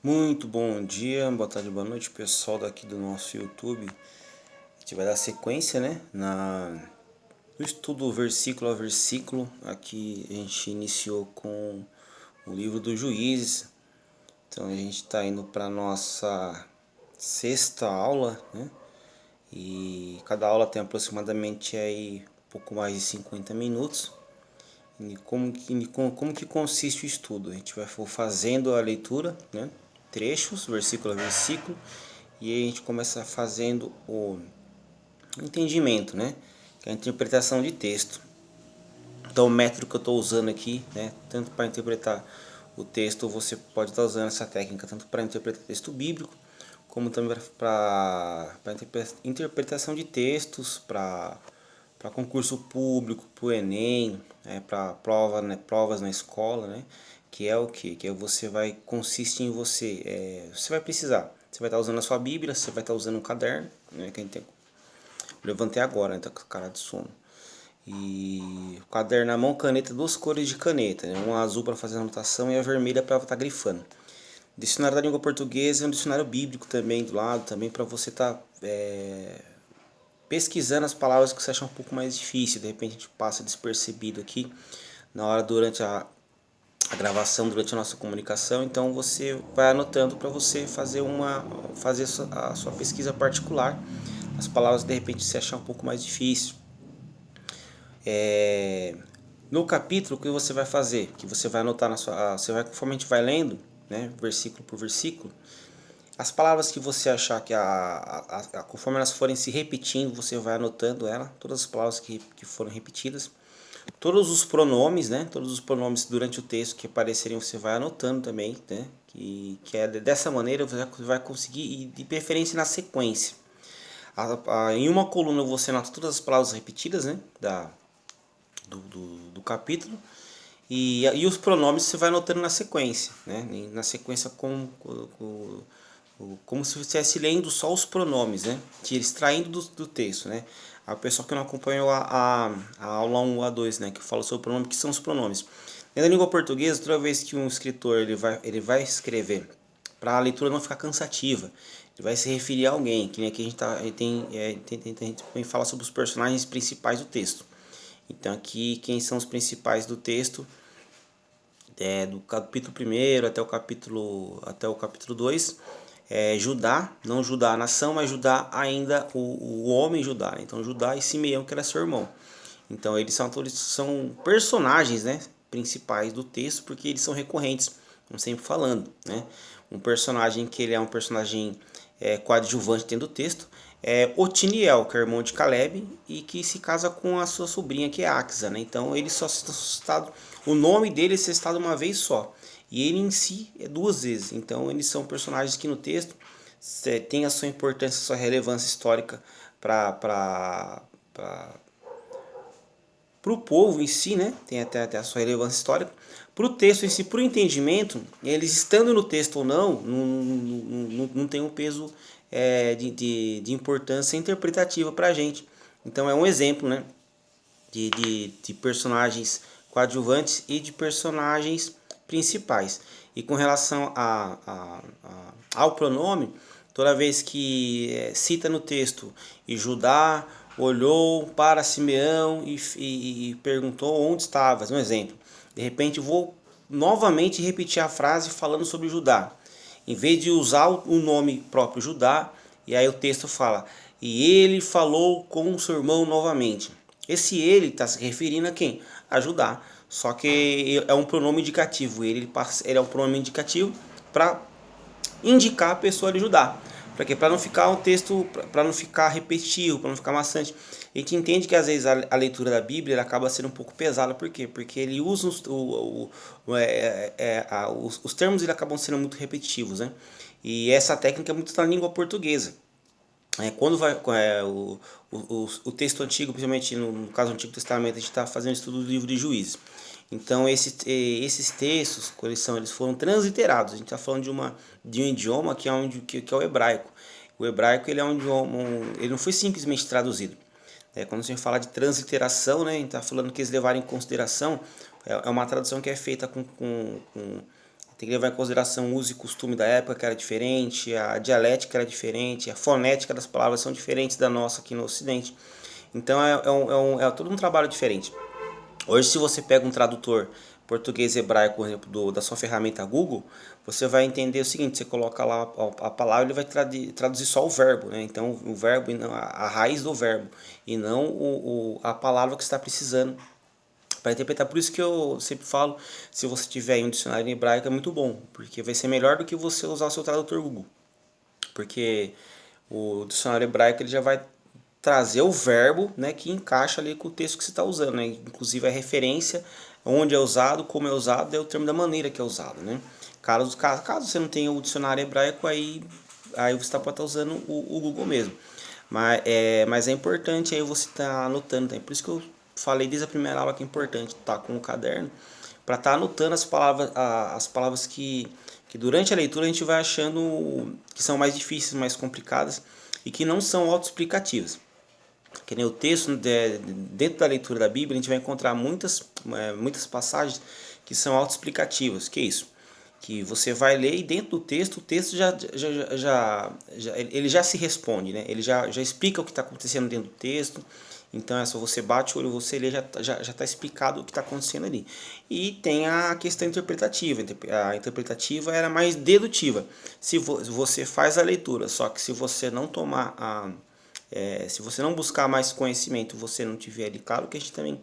Muito bom dia, boa tarde, boa noite, pessoal daqui do nosso YouTube. A gente vai dar sequência, né, no estudo versículo a versículo. Aqui a gente iniciou com o livro dos Juízes. Então a gente está indo para nossa sexta aula, né? E cada aula tem aproximadamente aí um pouco mais de 50 minutos. E como que consiste o estudo? A gente vai fazendo a leitura, né? Trechos, versículo a versículo, e aí a gente começa fazendo o entendimento, né? Que é a interpretação de texto. Então o método que eu estou usando aqui, né? Tanto para interpretar o texto, você pode estar usando essa técnica tanto para interpretar texto bíblico, como também para interpretação de textos, para concurso público, para o Enem, para prova, né, provas na escola, né? Que é o que? Que você vai, consiste em você vai precisar. Você vai estar usando a sua Bíblia, você vai estar usando um caderno, né? Que a gente tem, levantei agora, né? Tá com cara de sono. E o caderno na mão, caneta, duas cores de caneta, né? Uma azul para fazer anotação e a vermelha para estar grifando. Dicionário da língua portuguesa e um dicionário bíblico também do lado, também para você estar pesquisando as palavras que você acha um pouco mais difícil. De repente a gente passa despercebido aqui na hora durante a gravação, durante a nossa comunicação. Então você vai anotando para você fazer a sua pesquisa particular. As palavras de repente você achar um pouco mais difícil. No capítulo, o que você vai fazer? Que você vai anotar você vai, conforme a gente vai lendo, né, versículo por versículo, as palavras que você achar que conforme elas forem se repetindo, você vai anotando todas as palavras que foram repetidas. Todos os pronomes, né? Todos os pronomes durante o texto que aparecerem, você vai anotando também, né? Que é dessa maneira você vai conseguir, e de preferência na sequência. Em uma coluna você anota todas as palavras repetidas, né? Do capítulo. E os pronomes você vai anotando na sequência, né? Na sequência como se você estivesse lendo só os pronomes, né? Extraindo do texto, né? A pessoa que não acompanhou a aula 1 a 2, né? Que fala sobre o pronome, que são os pronomes. Na língua portuguesa, toda vez que um escritor ele vai escrever, para a leitura não ficar cansativa, ele vai se referir a alguém, que nem aqui a gente, a gente também fala sobre os personagens principais do texto. Então aqui quem são os principais do texto, do capítulo 1 até o capítulo 2, Judá, não Judá a nação, mas Judá ainda o homem Judá. Então Judá e Simeão, que era seu irmão. Então eles são personagens, né, principais do texto, porque eles são recorrentes, como sempre falando, né? Um personagem que ele é um personagem coadjuvante dentro do texto é Otiniel, que é irmão de Caleb e que se casa com a sua sobrinha, que é Axa, né? Então ele só está citado, o nome dele é citado uma vez só, e ele em si é duas vezes. Então eles são personagens que no texto têm a sua importância, a sua relevância histórica para o povo em si, né? Tem até a sua relevância histórica. Para o texto em si, para o entendimento, eles estando no texto ou não tem um peso de importância interpretativa para a gente. Então é um exemplo, né? De personagens coadjuvantes e de personagens principais. E com relação ao pronome, toda vez que cita no texto, e Judá olhou para Simeão e perguntou onde estavas, um exemplo. De repente vou novamente repetir a frase falando sobre Judá. Em vez de usar o nome próprio Judá, e aí o texto fala, e ele falou com seu irmão novamente. Esse ele está se referindo a quem? A Judá. Só que é um pronome indicativo. Ele é um pronome indicativo para indicar a pessoa de Judá. Para quê? Para não ficar um texto, para não ficar repetitivo, para não ficar maçante. A gente entende que às vezes a leitura da Bíblia acaba sendo um pouco pesada. Por quê? Porque ele usa os termos, ele acabam sendo muito repetitivos, né? E essa técnica é muito na língua portuguesa. Quando vai o texto antigo, principalmente no caso do Antigo Testamento, a gente está fazendo estudo do livro de Juízes. Então esses textos, eles foram transliterados. A gente está falando de um idioma que é o hebraico. O hebraico ele é um idioma, ele não foi simplesmente traduzido. Quando a gente fala de transliteração, né, a gente está falando que eles levaram em consideração, é uma tradução que é feita Tem que levar em consideração o uso e costume da época, que era diferente, a dialética era diferente, a fonética das palavras são diferentes da nossa aqui no Ocidente. Então é todo um trabalho diferente. Hoje, se você pega um tradutor português hebraico, por exemplo, da sua ferramenta Google, você vai entender o seguinte: você coloca lá a palavra, ele vai traduzir só o verbo, né? Então, o verbo, a raiz do verbo, e não a palavra que você está precisando para interpretar. Por isso que eu sempre falo, se você tiver um dicionário em hebraico é muito bom, porque vai ser melhor do que você usar o seu tradutor Google. Porque o dicionário hebraico ele já vai trazer o verbo, né, que encaixa ali com o texto que você está usando, né? Inclusive a referência, onde é usado, como é usado, é o termo da maneira que é usado, né? Caso você não tenha o dicionário hebraico, aí você pode estar usando o Google mesmo. Mas é importante aí você estar anotando, tá? Por isso que eu falei desde a primeira aula que é importante estar com o caderno, para estar anotando as palavras que durante a leitura a gente vai achando que são mais difíceis, mais complicadas e que não são autoexplicativas. Que nem o texto, dentro da leitura da Bíblia, a gente vai encontrar muitas passagens que são autoexplicativas. Que é isso? Que você vai ler e dentro do texto, o texto ele já se responde, né? Ele já explica o que está acontecendo dentro do texto. Então é só você bate o olho, você lê, já está explicado o que está acontecendo ali. E tem a questão interpretativa. A interpretativa era mais dedutiva. Se você faz a leitura, só que se você não tomar se você não buscar mais conhecimento, você não tiver ali, claro que a gente também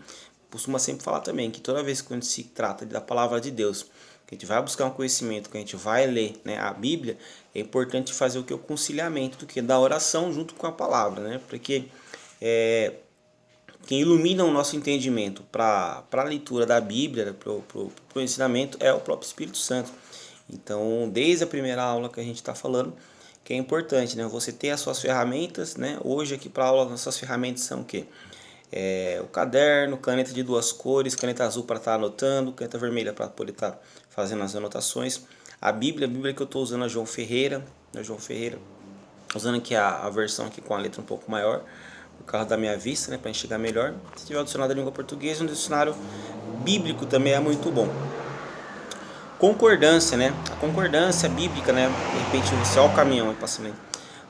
costuma sempre falar também, que toda vez que se trata da palavra de Deus, que a gente vai buscar um conhecimento, que a gente vai ler, né, a Bíblia, é importante fazer o conciliamento do que da oração junto com a palavra, né? Porque quem ilumina o nosso entendimento para a leitura da Bíblia, para o ensinamento, é o próprio Espírito Santo. Então, desde a primeira aula que a gente está falando, que é importante, né? Você ter as suas ferramentas, né? Hoje aqui para aula, nossas ferramentas são o quê? O caderno, caneta de duas cores, caneta azul para estar anotando, caneta vermelha para poder estar fazendo as anotações. A Bíblia que eu estou usando é a João Ferreira, usando aqui a versão aqui com a letra um pouco maior, por causa da minha vista, né, para enxergar melhor. Se tiver o dicionário da língua portuguesa, um dicionário bíblico também é muito bom. Concordância, né? A concordância bíblica, né? De repente você, ó o caminhão aí passando aí.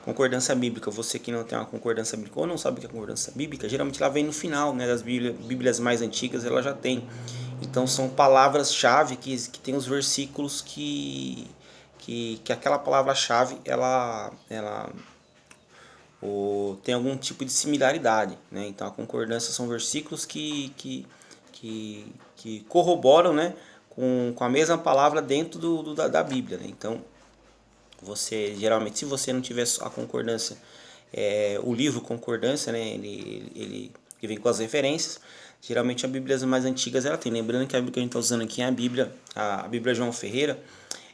Concordância bíblica, você que não tem uma concordância bíblica ou não sabe o que é concordância bíblica, geralmente ela vem no final, né, das Bíblias mais antigas, ela já tem. Então são palavras-chave que tem os versículos que aquela palavra-chave tem algum tipo de similaridade, né? Então a concordância são versículos que corroboram, né, com a mesma palavra dentro da Bíblia, né? Então você geralmente, se você não tiver a concordância, o livro concordância, né, ele vem com as referências. Geralmente a Bíblia mais antigas ela tem. Lembrando que a Bíblia que a gente está usando aqui é a Bíblia João Ferreira,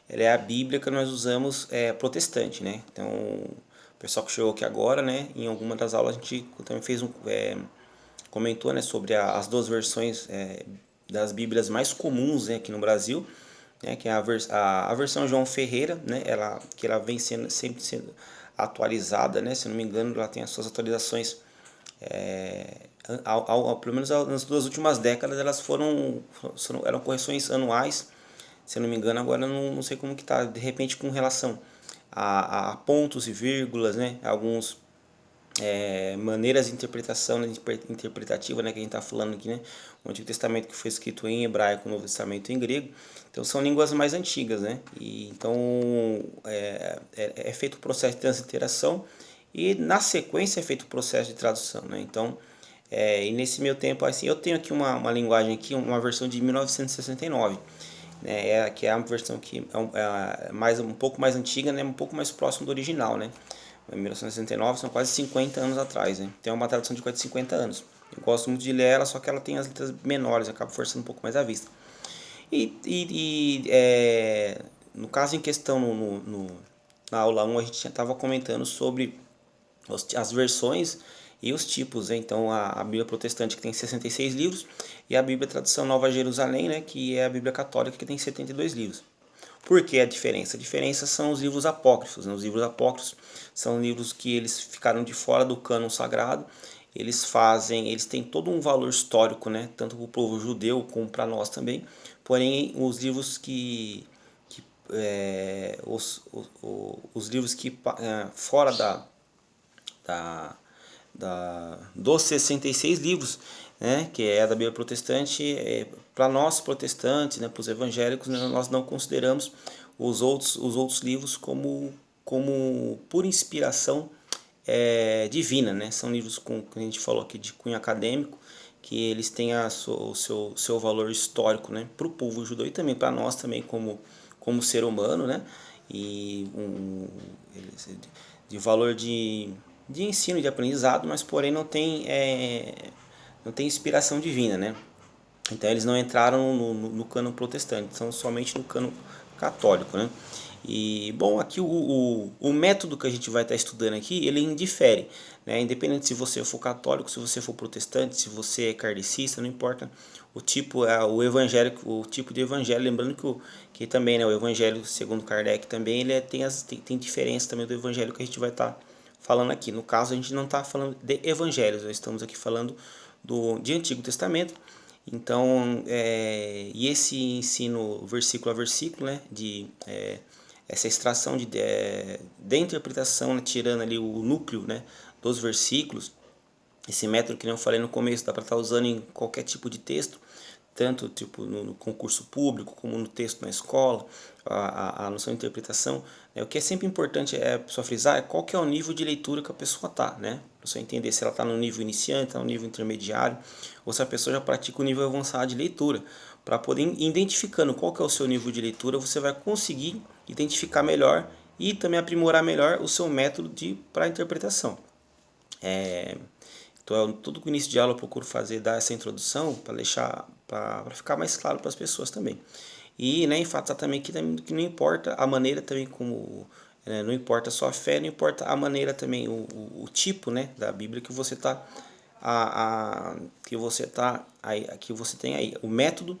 ela é a Bíblia que nós usamos protestante, né? Então o pessoal que chegou aqui agora, né, em alguma das aulas a gente também fez comentou, né, sobre as duas versões das Bíblias mais comuns, né, aqui no Brasil, né, que é a versão João Ferreira, né, que ela vem sempre sendo atualizada, né, se não me engano, ela tem as suas atualizações, pelo menos nas duas últimas décadas, elas eram correções anuais, se eu não me engano, agora não sei como que está, de repente com relação a pontos e vírgulas, né, alguns maneiras de interpretação, né, interpretativa, né, que a gente está falando aqui, né, o Antigo Testamento que foi escrito em hebraico, o Novo Testamento em grego, então são línguas mais antigas, né, e então é feito o processo de transliteração e na sequência é feito o processo de tradução, né, então e nesse meu tempo, assim, eu tenho aqui uma linguagem aqui, uma versão de 1969, né, que é uma versão que um pouco mais antiga, né, um pouco mais próximo do original, né. Em 1969 são quase 50 anos atrás, né? Tem uma tradução de quase 50 anos. Eu gosto muito de ler ela, só que ela tem as letras menores, acaba forçando um pouco mais a vista. No caso em questão, na aula 1, a gente estava comentando sobre as versões e os tipos, né? Então a Bíblia Protestante, que tem 66 livros, e a Bíblia Tradução Nova Jerusalém, né, que é a Bíblia Católica, que tem 72 livros. Por que a diferença? A diferença são os livros apócrifos, né? Os livros apócrifos são livros que eles ficaram de fora do cânon sagrado. Eles têm todo um valor histórico, né? Tanto para o povo judeu como para nós também. Porém, os livros que os livros que fora dos 66 livros, né, que é da Bíblia protestante, para nós protestantes, né, para os evangélicos, né, nós não consideramos os outros livros como por inspiração divina, né? São livros como a gente falou aqui de cunho acadêmico, que eles têm o seu valor histórico, né, para o povo judeu e também para nós também como ser humano, né, e de valor de ensino, de aprendizado, mas porém não tem inspiração divina, né? Então eles não entraram no cano protestante, são somente no cano católico, né? E bom, aqui o método que a gente vai estar estudando aqui, ele indifere, né? Independente se você for católico, se você for protestante, se você é kardecista, não importa o tipo, o evangélico, o tipo de evangelho, lembrando que também, né, o evangelho segundo Kardec também ele tem diferença também do evangelho que a gente vai estar falando aqui. No caso, a gente não está falando de evangelhos, nós estamos aqui falando de Antigo Testamento. Então, e esse ensino versículo a versículo, né, essa extração de interpretação, né, tirando ali o núcleo, né, dos versículos, esse método que eu falei no começo, dá para estar usando em qualquer tipo de texto, tanto tipo no concurso público como no texto na escola, a noção de interpretação. O que é sempre importante só frisar qual que é o nível de leitura que a pessoa está, né? Para você entender se ela está no nível iniciante, está no nível intermediário, ou se a pessoa já pratica o nível avançado de leitura. Para poder identificando qual que é o seu nível de leitura, você vai conseguir identificar melhor e também aprimorar melhor o seu método para interpretação. Então, todo o início de aula eu procuro dar essa introdução para ficar mais claro para as pessoas também. E, né, enfatizar também que não importa a maneira também como, né, não importa só a fé, não importa a maneira também, o tipo, né, da Bíblia que você que você tem aí. O método,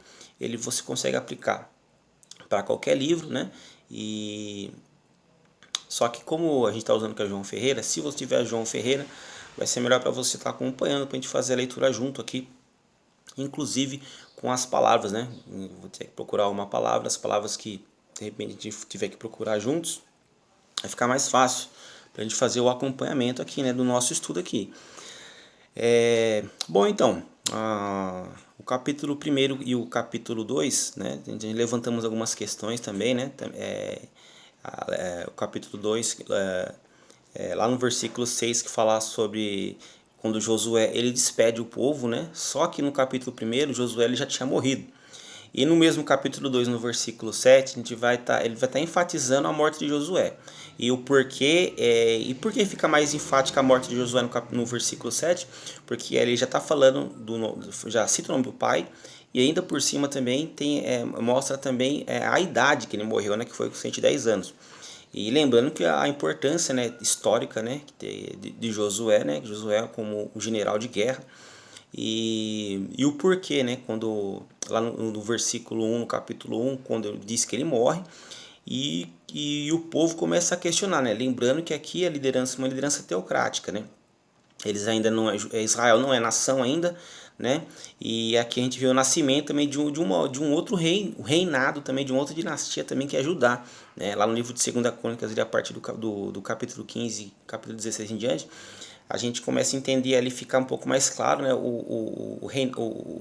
você consegue aplicar para qualquer livro, né? E só que como a gente está usando que é João Ferreira, se você tiver João Ferreira, vai ser melhor para você estar acompanhando, para a gente fazer a leitura junto aqui, inclusive com as palavras, né? Vou ter que procurar uma palavra, as palavras que de repente a gente tiver que procurar juntos, vai ficar mais fácil para a gente fazer o acompanhamento aqui, né, do nosso estudo aqui. Bom, então, o capítulo 1 e o capítulo 2, né, a gente levantamos algumas questões também, né, o capítulo 2, lá no versículo 6, que fala sobre quando Josué ele despede o povo, né? Só que no capítulo 1 Josué ele já tinha morrido. E no mesmo capítulo 2, no versículo 7, ele vai estar enfatizando a morte de Josué. E o porquê, e por que fica mais enfática a morte de Josué no versículo 7? Porque ele já está falando, já cita o nome do pai, e ainda por cima também mostra também a idade que ele morreu, né, que foi com 110 anos. E lembrando que a importância, né, histórica, né, de Josué, né, Josué como um general de guerra, e o porquê, né, quando lá no versículo 1, no capítulo 1, quando diz que ele morre, e o povo começa a questionar, né, lembrando que aqui a liderança é uma liderança teocrática, né, eles ainda não Israel não é nação ainda, né? E aqui a gente vê o nascimento também de um outro rei, o reinado também de uma outra dinastia também que é Judá, né? Lá no livro de 2 Crônicas, a partir do capítulo 15, capítulo 16 em diante, a gente começa a entender ali, ficar um pouco mais claro, né? O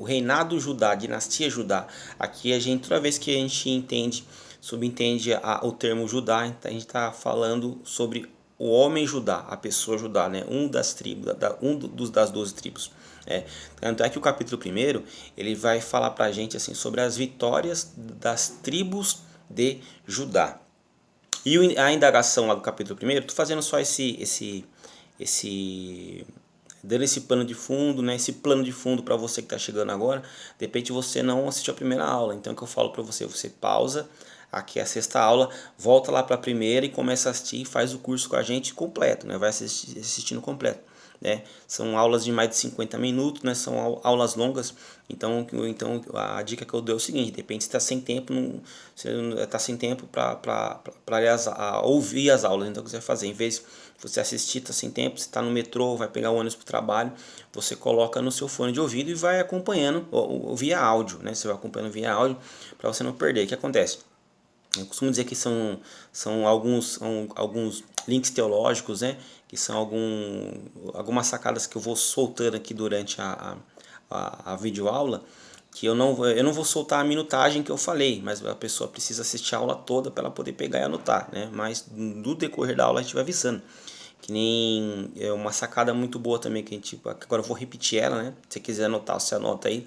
reinado Judá, a dinastia Judá. Aqui a gente, toda vez que a gente subentende o termo Judá, a gente está falando sobre o homem Judá, a pessoa Judá, né? Um das tribos, das 12 tribos. Tanto é que o capítulo 1 ele vai falar para a gente assim, sobre as vitórias das tribos de Judá. E a indagação lá do capítulo 1, estou fazendo só dando esse pano de fundo, né? Esse plano de fundo para você que está chegando agora. De repente você não assistiu a primeira aula, então o que eu falo para você, você pausa aqui a sexta aula, volta lá para a primeira e começa a assistir e faz o curso com a gente completo, né? Vai assistindo completo, né? São aulas de mais de 50 minutos, né? São aulas longas, então a dica que eu dou é o seguinte, de repente você está sem tempo, para ouvir as aulas, então o que você vai fazer, em vez de você assistir, está sem tempo, você está no metrô, vai pegar o ônibus para o trabalho, você coloca no seu fone de ouvido e vai acompanhando via áudio, né? Você vai acompanhando via áudio para você não perder. O que acontece? Eu costumo dizer que são alguns links teológicos, né? Que são algumas sacadas que eu vou soltando aqui durante a videoaula, que eu não vou soltar a minutagem que eu falei, mas a pessoa precisa assistir a aula toda para ela poder pegar e anotar, né? Mas no decorrer da aula a gente vai avisando. Que nem é uma sacada muito boa também, que a gente, agora eu vou repetir ela, né? Se você quiser anotar, você anota aí,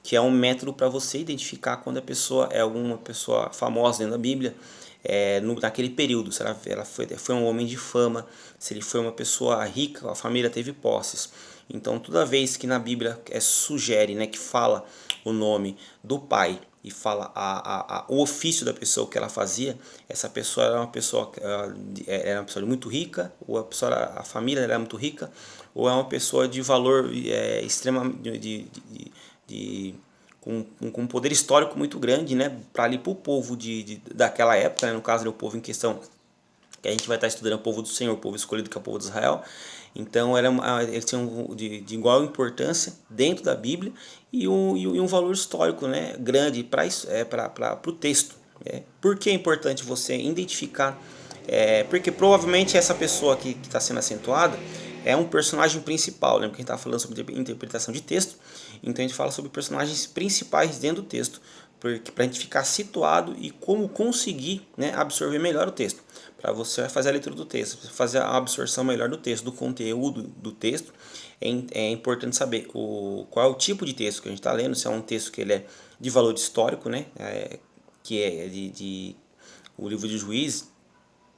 que é um método para você identificar quando a pessoa é alguma pessoa famosa dentro da Bíblia, naquele período, se ela foi um homem de fama, se ele foi uma pessoa rica, a família teve posses. Então, toda vez que na Bíblia sugere, né, que fala o nome do pai e fala o ofício da pessoa que ela fazia, essa pessoa era uma pessoa muito rica, ou a família era muito rica, ou é uma pessoa de valor extrema, de com um poder histórico muito grande, né, para ali para o povo daquela época, né, no caso o povo em questão, que a gente vai estar estudando o povo do Senhor, o povo escolhido, que é o povo de Israel. Então eles tinham de igual importância dentro da Bíblia e um valor histórico, né, grande para o texto. Por que é importante você identificar? Porque provavelmente essa pessoa que está sendo acentuada é um personagem principal. Lembra que a gente estava falando sobre interpretação de texto? Então a gente fala sobre personagens principais dentro do texto, para a gente ficar situado e como conseguir, né, absorver melhor o texto. Para você fazer a leitura do texto, fazer a absorção melhor do texto, do conteúdo do texto, é importante saber qual é o tipo de texto que a gente está lendo, se é um texto que ele é de valor histórico, né, que é o livro de Juízes,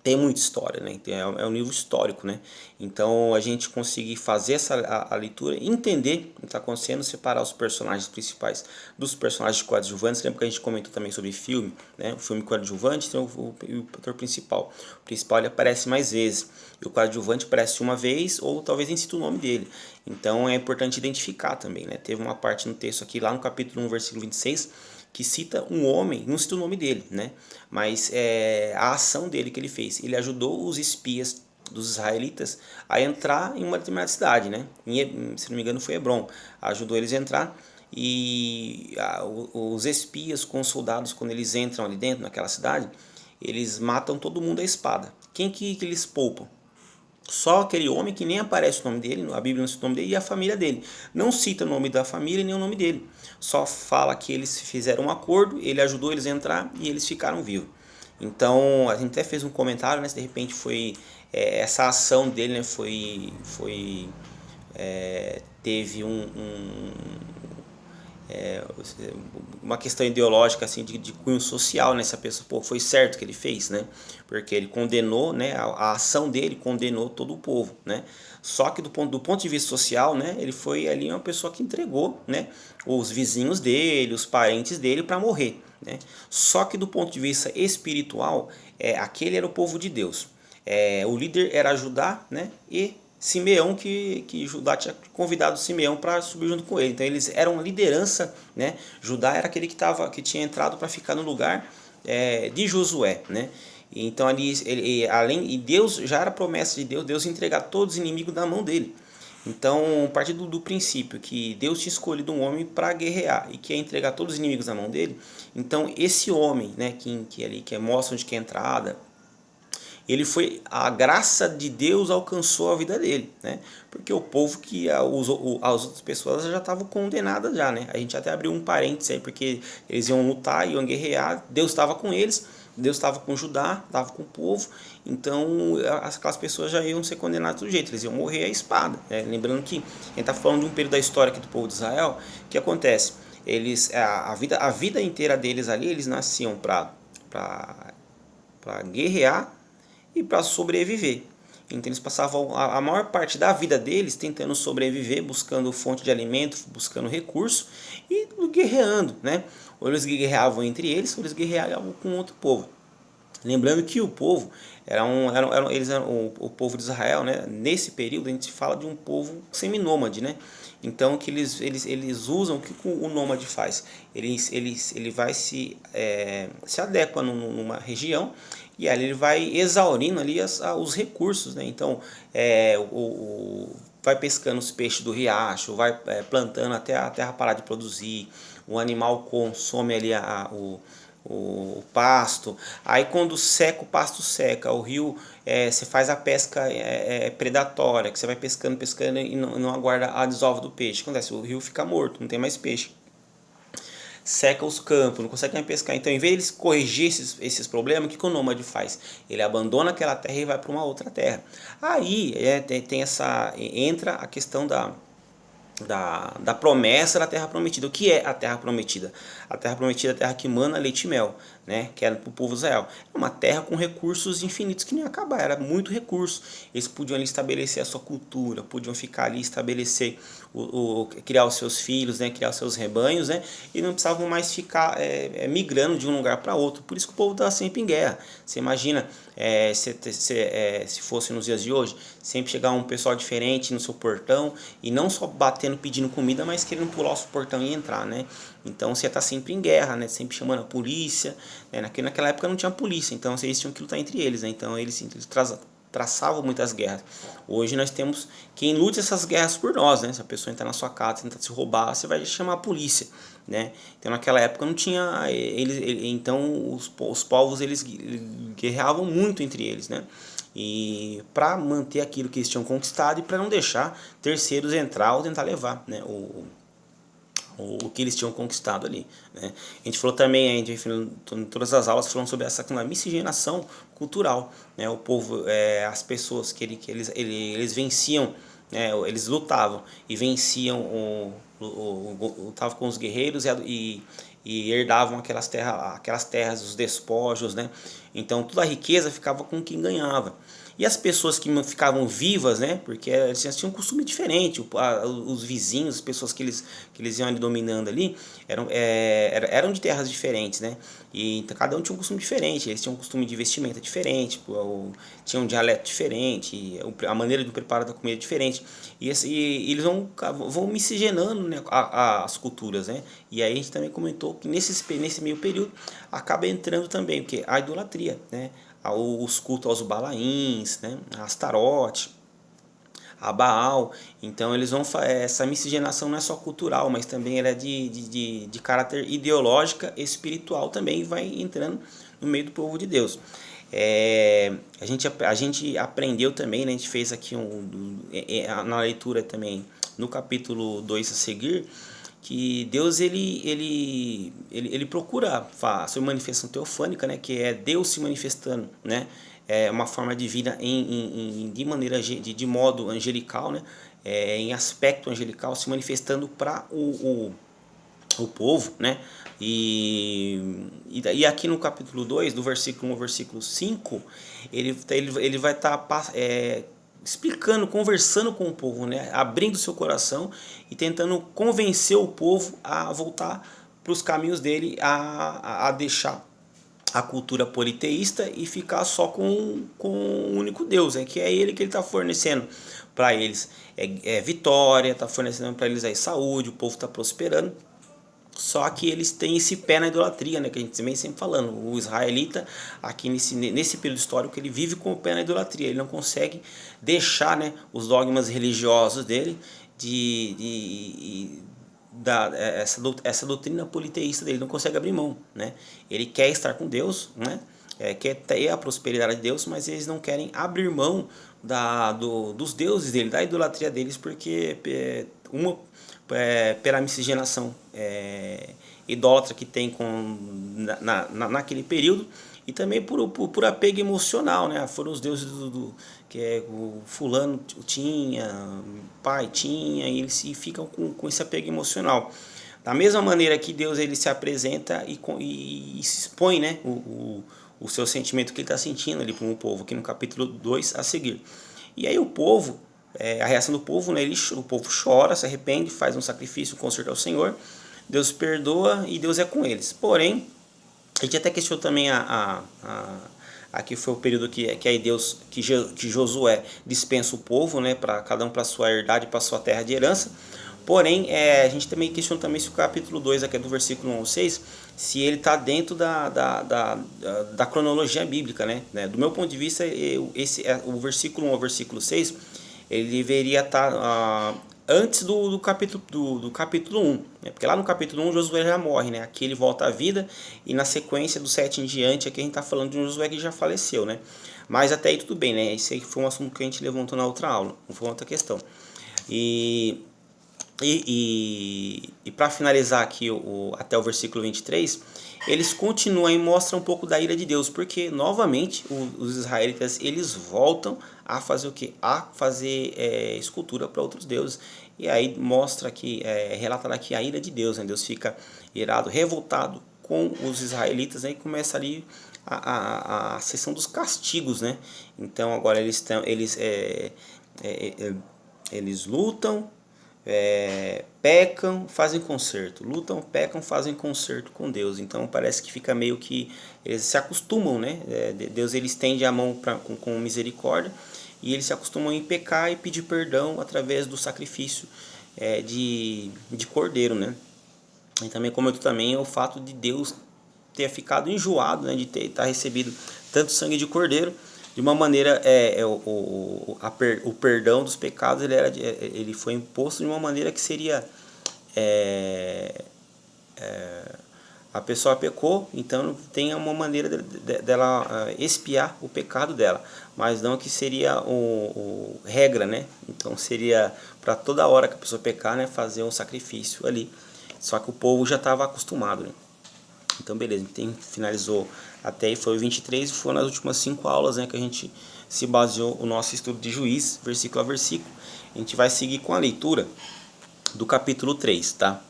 tem muita história, né? É um livro histórico, né? Então a gente conseguir fazer a leitura, entender o que está acontecendo, separar os personagens principais dos personagens coadjuvantes. Lembra que a gente comentou também sobre filme, né? O filme coadjuvante tem o ator principal. O principal ele aparece mais vezes e o coadjuvante aparece uma vez ou talvez nem cita o nome dele. Então é importante identificar também, né? Teve uma parte no texto aqui, lá no capítulo 1, versículo 26, que cita um homem, não cita o nome dele, né? Mas a ação dele que ele fez. Ele ajudou os espias dos israelitas a entrar em uma determinada cidade, né? Se não me engano foi Hebron. Ajudou eles a entrar e os espias com os soldados, quando eles entram ali dentro, naquela cidade, eles matam todo mundo à espada. Quem que eles poupam? Só aquele homem que nem aparece o nome dele, a Bíblia não cita o nome dele, e a família dele. Não cita o nome da família nem o nome dele. Só fala que eles fizeram um acordo, ele ajudou eles a entrar e eles ficaram vivos. Então, a gente até fez um comentário, né? Se de repente foi essa ação dele, né? Teve uma questão ideológica assim de cunho social nessa pessoa, pô, foi certo que ele fez, né? Porque ele condenou, né, a ação dele condenou todo o povo, né? Só que do ponto de vista social, né, ele foi ali uma pessoa que entregou, né, os vizinhos dele, os parentes dele para morrer, né? Só que do ponto de vista espiritual, aquele era o povo de Deus. O líder era Judá, né? E Simeão, que Judá tinha convidado Simeão para subir junto com ele. Então eles eram liderança, né? Judá era aquele que tinha entrado para ficar no lugar de Josué, né? Então ali e Deus já era promessa de Deus entregar todos os inimigos na mão dele. Então, a partir do princípio que Deus tinha escolhido um homem para guerrear e que ia entregar todos os inimigos na mão dele, então esse homem, né, que mostra onde que é a entrada, ele foi, a graça de Deus alcançou a vida dele, né? Porque o povo as outras pessoas já estavam condenadas já, né? A gente até abriu um parênteses aí, porque eles iam lutar, iam guerrear, Deus estava com eles, Deus estava com Judá, estava com o povo, então aquelas pessoas já iam ser condenadas do jeito, eles iam morrer à espada, né? Lembrando que a gente está falando de um período da história aqui do povo de Israel, o que acontece? A vida inteira deles ali, eles nasciam para guerrear e para sobreviver. Então eles passavam a maior parte da vida deles tentando sobreviver, buscando fonte de alimento, buscando recurso e guerreando, né? Ou eles guerreavam entre eles, ou eles guerreavam com outro povo. Lembrando que o povo eles eram o povo de Israel, né? Nesse período a gente fala de um povo seminômade, né? Então que eles usam o que o nômade faz? Ele vai se adequa numa região e ali ele vai exaurindo ali os recursos, né? Então vai pescando os peixes do riacho, vai plantando até a terra parar de produzir, o animal consome ali o pasto. Aí quando seca, o pasto seca, o rio, você faz a pesca predatória, que você vai pescando, pescando e não aguarda a desova do peixe. O que acontece? O rio fica morto, não tem mais peixe. Seca os campos, não consegue mais pescar. Então, em vez de eles corrigir esses problemas, o que o nômade faz? Ele abandona aquela terra e vai para uma outra terra. Aí tem entra a questão da promessa da terra prometida. O que é a terra prometida? A terra prometida é a terra que mana leite e mel, né? Que era para o povo de Israel. É uma terra com recursos infinitos que nem ia acabar, era muito recurso. Eles podiam ali estabelecer a sua cultura, podiam ficar ali estabelecer criar os seus filhos, né? Criar os seus rebanhos, né? E não precisavam mais ficar migrando de um lugar para outro. Por isso que o povo estava sempre em guerra. Você imagina se fosse nos dias de hoje, sempre chegar um pessoal diferente no seu portão e não só batendo pedindo comida, mas querendo pular o seu portão e entrar, né? Então você está sempre em guerra, né? Sempre chamando a polícia, né? Naquela época não tinha polícia, então eles tinham que lutar entre eles, né? Então eles traçavam muitas guerras. Hoje nós temos quem lute essas guerras por nós, né? Se a pessoa entrar na sua casa e tentar te roubar, você vai chamar a polícia, né? Então naquela época não tinha então os povos eles guerreavam muito entre eles, né? E para manter aquilo que eles tinham conquistado e para não deixar terceiros entrar ou tentar levar, né? O que eles tinham conquistado ali, né? A gente falou também, a gente em todas as aulas falando sobre essa miscigenação cultural, né? O povo, as pessoas que eles venciam, né? Eles lutavam e venciam lutavam com os guerreiros e herdavam aquelas terras, os despojos, né? Então toda a riqueza ficava com quem ganhava. E as pessoas que ficavam vivas, né? Porque eles tinham um costume diferente. Os vizinhos, as pessoas que eles iam ali dominando ali, eram de terras diferentes, né? E então, cada um tinha um costume diferente. Eles tinham um costume de vestimenta diferente, tinham um dialeto diferente, a maneira de preparo da comida é diferente. E eles vão miscigenando, né, as culturas, né? E aí a gente também comentou que nesse meio período acaba entrando também o que? A idolatria, né? Os cultos aos Balaíns, né? A Astarote, a Baal. Então eles vão essa miscigenação não é só cultural, mas também ela é de caráter ideológica e espiritual também vai entrando no meio do povo de Deus. A gente aprendeu também, né? A gente fez aqui na leitura também no capítulo 2 a seguir, que Deus ele procura a sua manifestação teofânica, né, que é Deus se manifestando, né, é uma forma divina de maneira de modo angelical, né, em aspecto angelical, se manifestando para o povo, né? E aqui no capítulo 2 do versículo 1 ao versículo 5, ele vai estar explicando, conversando com o povo, né? Abrindo seu coração e tentando convencer o povo a voltar para os caminhos dele, a deixar a cultura politeísta e ficar só com o único Deus, que é ele que ele está fornecendo para eles vitória, está fornecendo para eles aí saúde, o povo está prosperando. Só que eles têm esse pé na idolatria, né? Que a gente vem sempre falando. O israelita, aqui nesse período histórico, ele vive com o pé na idolatria. Ele não consegue deixar, né, os dogmas religiosos dele, essa doutrina politeísta dele. Ele não consegue abrir mão, né? Ele quer estar com Deus, né? Quer ter a prosperidade de Deus, mas eles não querem abrir mão dos deuses dele, da idolatria deles, porque pela miscigenação idólatra que tem naquele período, e também por apego emocional, né? Foram os deuses que o fulano tinha, o pai tinha, e eles ficam com esse apego emocional. Da mesma maneira que Deus ele se apresenta e se expõe, né, o seu sentimento que ele está sentindo ali para o povo, aqui no capítulo 2 a seguir. E aí o povo, a reação do povo, né, o povo chora, se arrepende, faz um sacrifício, conserta ao Senhor, Deus perdoa e Deus é com eles. Porém, a gente até questionou também aqui foi o período que aí Deus, que Josué dispensa o povo, né, para cada um para sua herdade, para sua terra de herança. Porém, a gente também questionou também se o capítulo 2, aqui do versículo 1 ao 6, se ele está dentro da cronologia bíblica, né? Do meu ponto de vista, o versículo 1 ao versículo 6, ele deveria estar antes do capítulo 1, né? Porque lá no capítulo 1 Josué já morre, né? Aqui ele volta à vida, e na sequência do 7 em diante aqui a gente está falando de um Josué que já faleceu, né? Mas até aí tudo bem, né? Esse aí foi um assunto que a gente levantou na outra aula, não foi outra questão. E para finalizar aqui até o versículo 23, eles continuam e mostram um pouco da ira de Deus, porque novamente os israelitas eles voltam a fazer o que? A fazer escultura para outros deuses. E aí mostra aqui, relata aqui a ira de Deus, né? Deus fica irado, revoltado com os israelitas, né? E começa ali a sessão dos castigos, né? Então agora eles lutam, pecam, fazem conserto, lutam, pecam, fazem conserto com Deus. Então parece que fica meio que eles se acostumam, né? Deus ele estende a mão com misericórdia, e eles se acostumam em pecar e pedir perdão através do sacrifício de cordeiro, né? E também comentou também o fato de Deus ter ficado enjoado, né, de ter recebido tanto sangue de cordeiro, de uma maneira o perdão dos pecados ele foi imposto de uma maneira que seria a pessoa pecou, então tem uma maneira dela expiar o pecado dela, mas não que seria regra, né? Então seria para toda hora que a pessoa pecar, né, fazer um sacrifício ali. Só que o povo já estava acostumado, né? Então beleza, finalizou até aí, foi o 23, e foram as últimas 5 aulas, né, que a gente se baseou o nosso estudo de Juiz, versículo a versículo. A gente vai seguir com a leitura do capítulo 3, tá?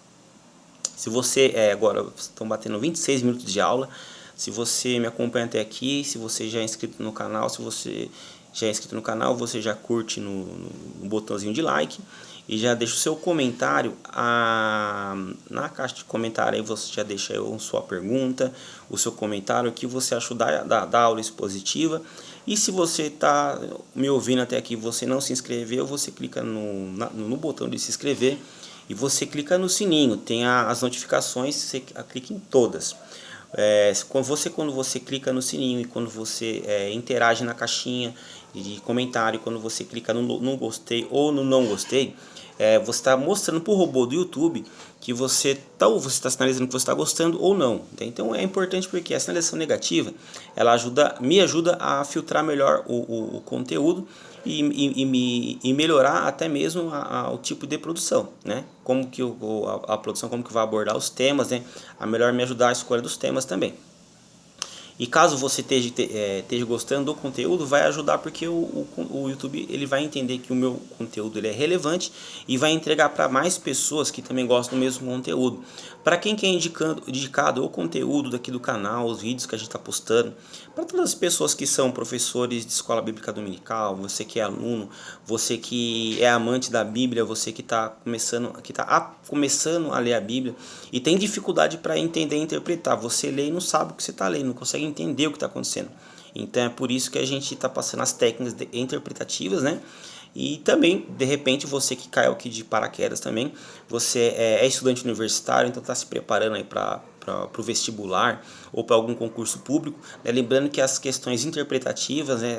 Se você, agora estão batendo 26 minutos de aula, se você me acompanha até aqui, se você já é inscrito no canal, se você já é inscrito no canal, você já curte no botãozinho de like e já deixa o seu comentário na caixa de comentário. Aí você já deixa a sua pergunta, o seu comentário, o que você achou da aula expositiva. E se você está me ouvindo até aqui e você não se inscreveu, você clica no botão de se inscrever e você clica no sininho, tem as notificações, você clica em todas. Quando você clica no sininho e quando você interage na caixinha de comentário, quando você clica no gostei ou no não gostei, você está mostrando para o robô do YouTube que você está sinalizando que você está gostando ou não. Então é importante porque a sinalização negativa ela me ajuda a filtrar melhor o conteúdo e melhorar até mesmo o tipo de produção, né? Como que a produção, como que vai abordar os temas, né? A melhor me ajudar a escolha dos temas também. E caso você esteja gostando do conteúdo, vai ajudar porque o YouTube ele vai entender que o meu conteúdo ele é relevante e vai entregar para mais pessoas que também gostam do mesmo conteúdo. Para quem quer indicado o conteúdo daqui do canal, os vídeos que a gente está postando, para todas as pessoas que são professores de escola bíblica dominical, você que é aluno, você que é amante da Bíblia, você que está começando a ler a Bíblia e tem dificuldade para entender e interpretar, você lê e não sabe o que você está lendo, não consegue entender o que está acontecendo. Então é por isso que a gente está passando as técnicas interpretativas, né? E também, de repente, você que caiu aqui de paraquedas também, você é estudante universitário, então está se preparando aí para o vestibular ou para algum concurso público, né? Lembrando que as questões interpretativas, né,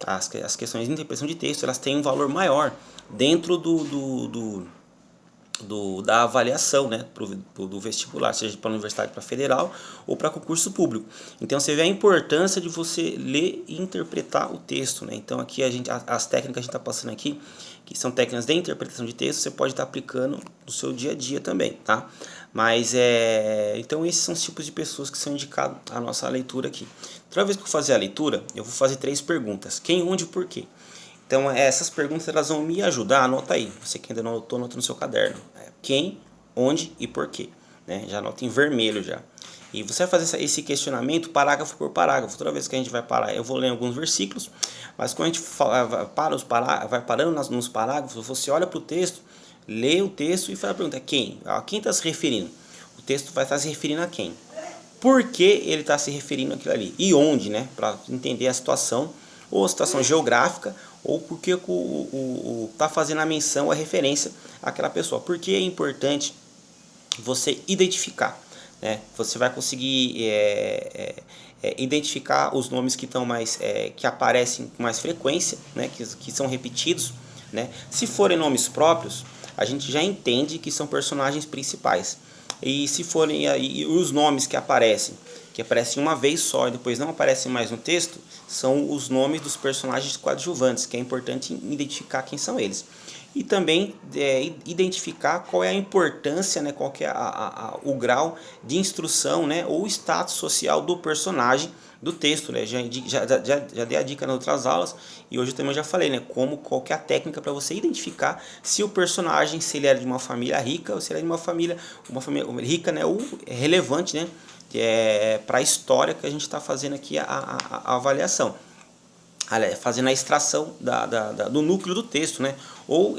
as questões de interpretação de texto, elas têm um valor maior dentro da avaliação, né, do vestibular, seja para a universidade, para federal ou para concurso público. Então você vê a importância de você ler e interpretar o texto, né? Então aqui as técnicas que a gente está passando aqui, que são técnicas de interpretação de texto, você pode estar aplicando no seu dia a dia também, tá? Mas então esses são os tipos de pessoas que são indicados à nossa leitura aqui. Toda vez que eu fazer a leitura, eu vou fazer 3 perguntas: quem, onde e por quê. Então essas perguntas elas vão me ajudar, anota aí, você que ainda não anotou, anota no seu caderno. Quem, onde e por quê, né? Já anota em vermelho já. E você vai fazer esse questionamento parágrafo por parágrafo. Toda vez que a gente vai parar, eu vou ler alguns versículos, mas quando a gente vai parando nos parágrafos, você olha para o texto, lê o texto e faz a pergunta: quem? A quem está se referindo? O texto vai estar se referindo a quem? Por que ele está se referindo àquilo ali? E onde, né? Para entender a situação, ou a situação geográfica, ou porque está fazendo a menção, a referência àquela pessoa. Por que é importante você identificar, né? Você vai conseguir identificar os nomes que estão que aparecem com mais frequência, né? Que são repetidos né? Se forem nomes próprios, a gente já entende que são personagens principais. E se forem aí os nomes que aparecem uma vez só e depois não aparecem mais no texto, são os nomes dos personagens coadjuvantes, que é importante identificar quem são eles. E também identificar qual é a importância, né, qual que é o grau de instrução, né, ou status social do personagem do texto, né? Já dei a dica nas outras aulas e hoje também já falei, né, qual que é a técnica para você identificar se o personagem, se ele era de uma família rica ou se ele era de uma família rica, né, ou relevante, né, para a história que a gente está fazendo aqui a avaliação, fazendo a extração do núcleo do texto, né? Ou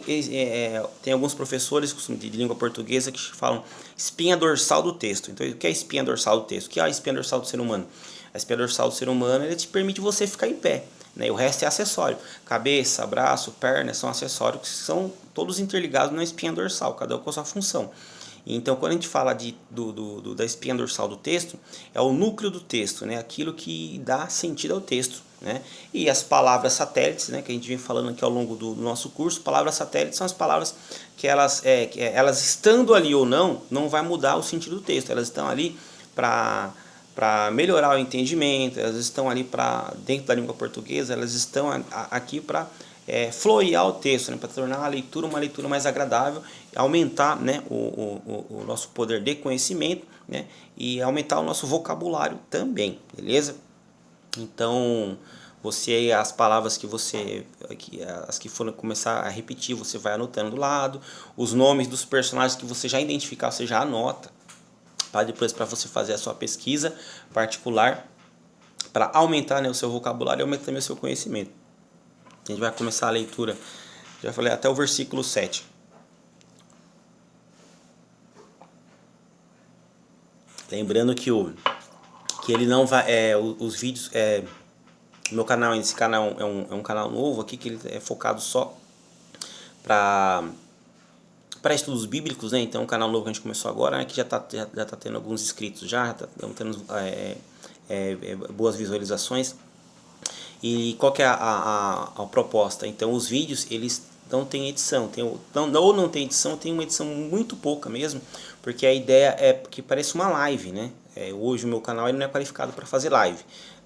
tem alguns professores de língua portuguesa que falam espinha dorsal do texto. Então, o que é a espinha dorsal do texto? O que é a espinha dorsal do ser humano? A espinha dorsal do ser humano, ele te permite você ficar em pé, né? E o resto é acessório. Cabeça, braço, perna são acessórios que são todos interligados na espinha dorsal, cada um com a sua função. Então, quando a gente fala da espinha dorsal do texto, é o núcleo do texto, né? Aquilo que dá sentido ao texto, né? E as palavras satélites, né, que a gente vem falando aqui ao longo do nosso curso, palavras satélites são as palavras que elas estando ali ou não vai mudar o sentido do texto. Elas estão ali para melhorar o entendimento, elas estão ali dentro da língua portuguesa, elas estão aqui para florear o texto, né, para tornar a leitura uma leitura mais agradável, aumentar, né, o nosso poder de conhecimento, né, e aumentar o nosso vocabulário também, beleza? Então, as palavras as que forem começar a repetir, você vai anotando do lado, os nomes dos personagens que você já identificar, você já anota, para depois para você fazer a sua pesquisa particular, para aumentar, né, o seu vocabulário e aumentar também o seu conhecimento. A gente vai começar a leitura, já falei, até o versículo 7. Lembrando que ele não vai, os vídeos, meu canal, esse canal é um canal novo aqui, que ele é focado só para estudos bíblicos, né? Então é um canal novo que a gente começou agora, né, que já tá tendo alguns inscritos, já tá tendo boas visualizações. E qual que é a proposta? Então os vídeos, eles não tem edição, ou não tem edição, tem uma edição muito pouca mesmo, porque a ideia é que parece uma live, né? Hoje o meu canal ele não é qualificado para fazer live,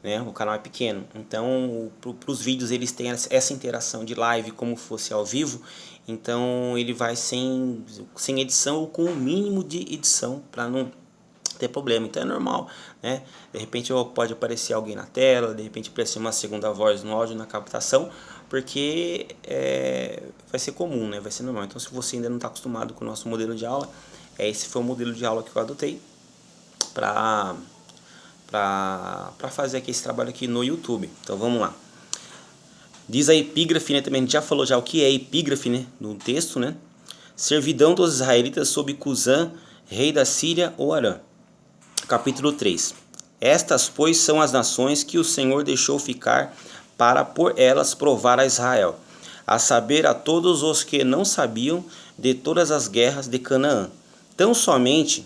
né? O canal é pequeno, então para os vídeos eles têm essa interação de live como fosse ao vivo, então ele vai sem edição ou com o mínimo de edição para não ter problema. Então é normal, né? De repente pode aparecer alguém na tela, de repente aparecer uma segunda voz no áudio, na captação, porque vai ser comum, né? Vai ser normal. Então, se você ainda não está acostumado com o nosso modelo de aula, esse foi o modelo de aula que eu adotei para fazer aqui esse trabalho aqui no YouTube. Então vamos lá. Diz a epígrafe, né? Também a gente já falou já o que é epígrafe, né? No texto, né? Servidão dos israelitas sob Cusã, rei da Síria ou Arã. Capítulo 3. Estas, pois, são as nações que o Senhor deixou ficar para por elas provar a Israel, a saber, a todos os que não sabiam de todas as guerras de Canaã, tão somente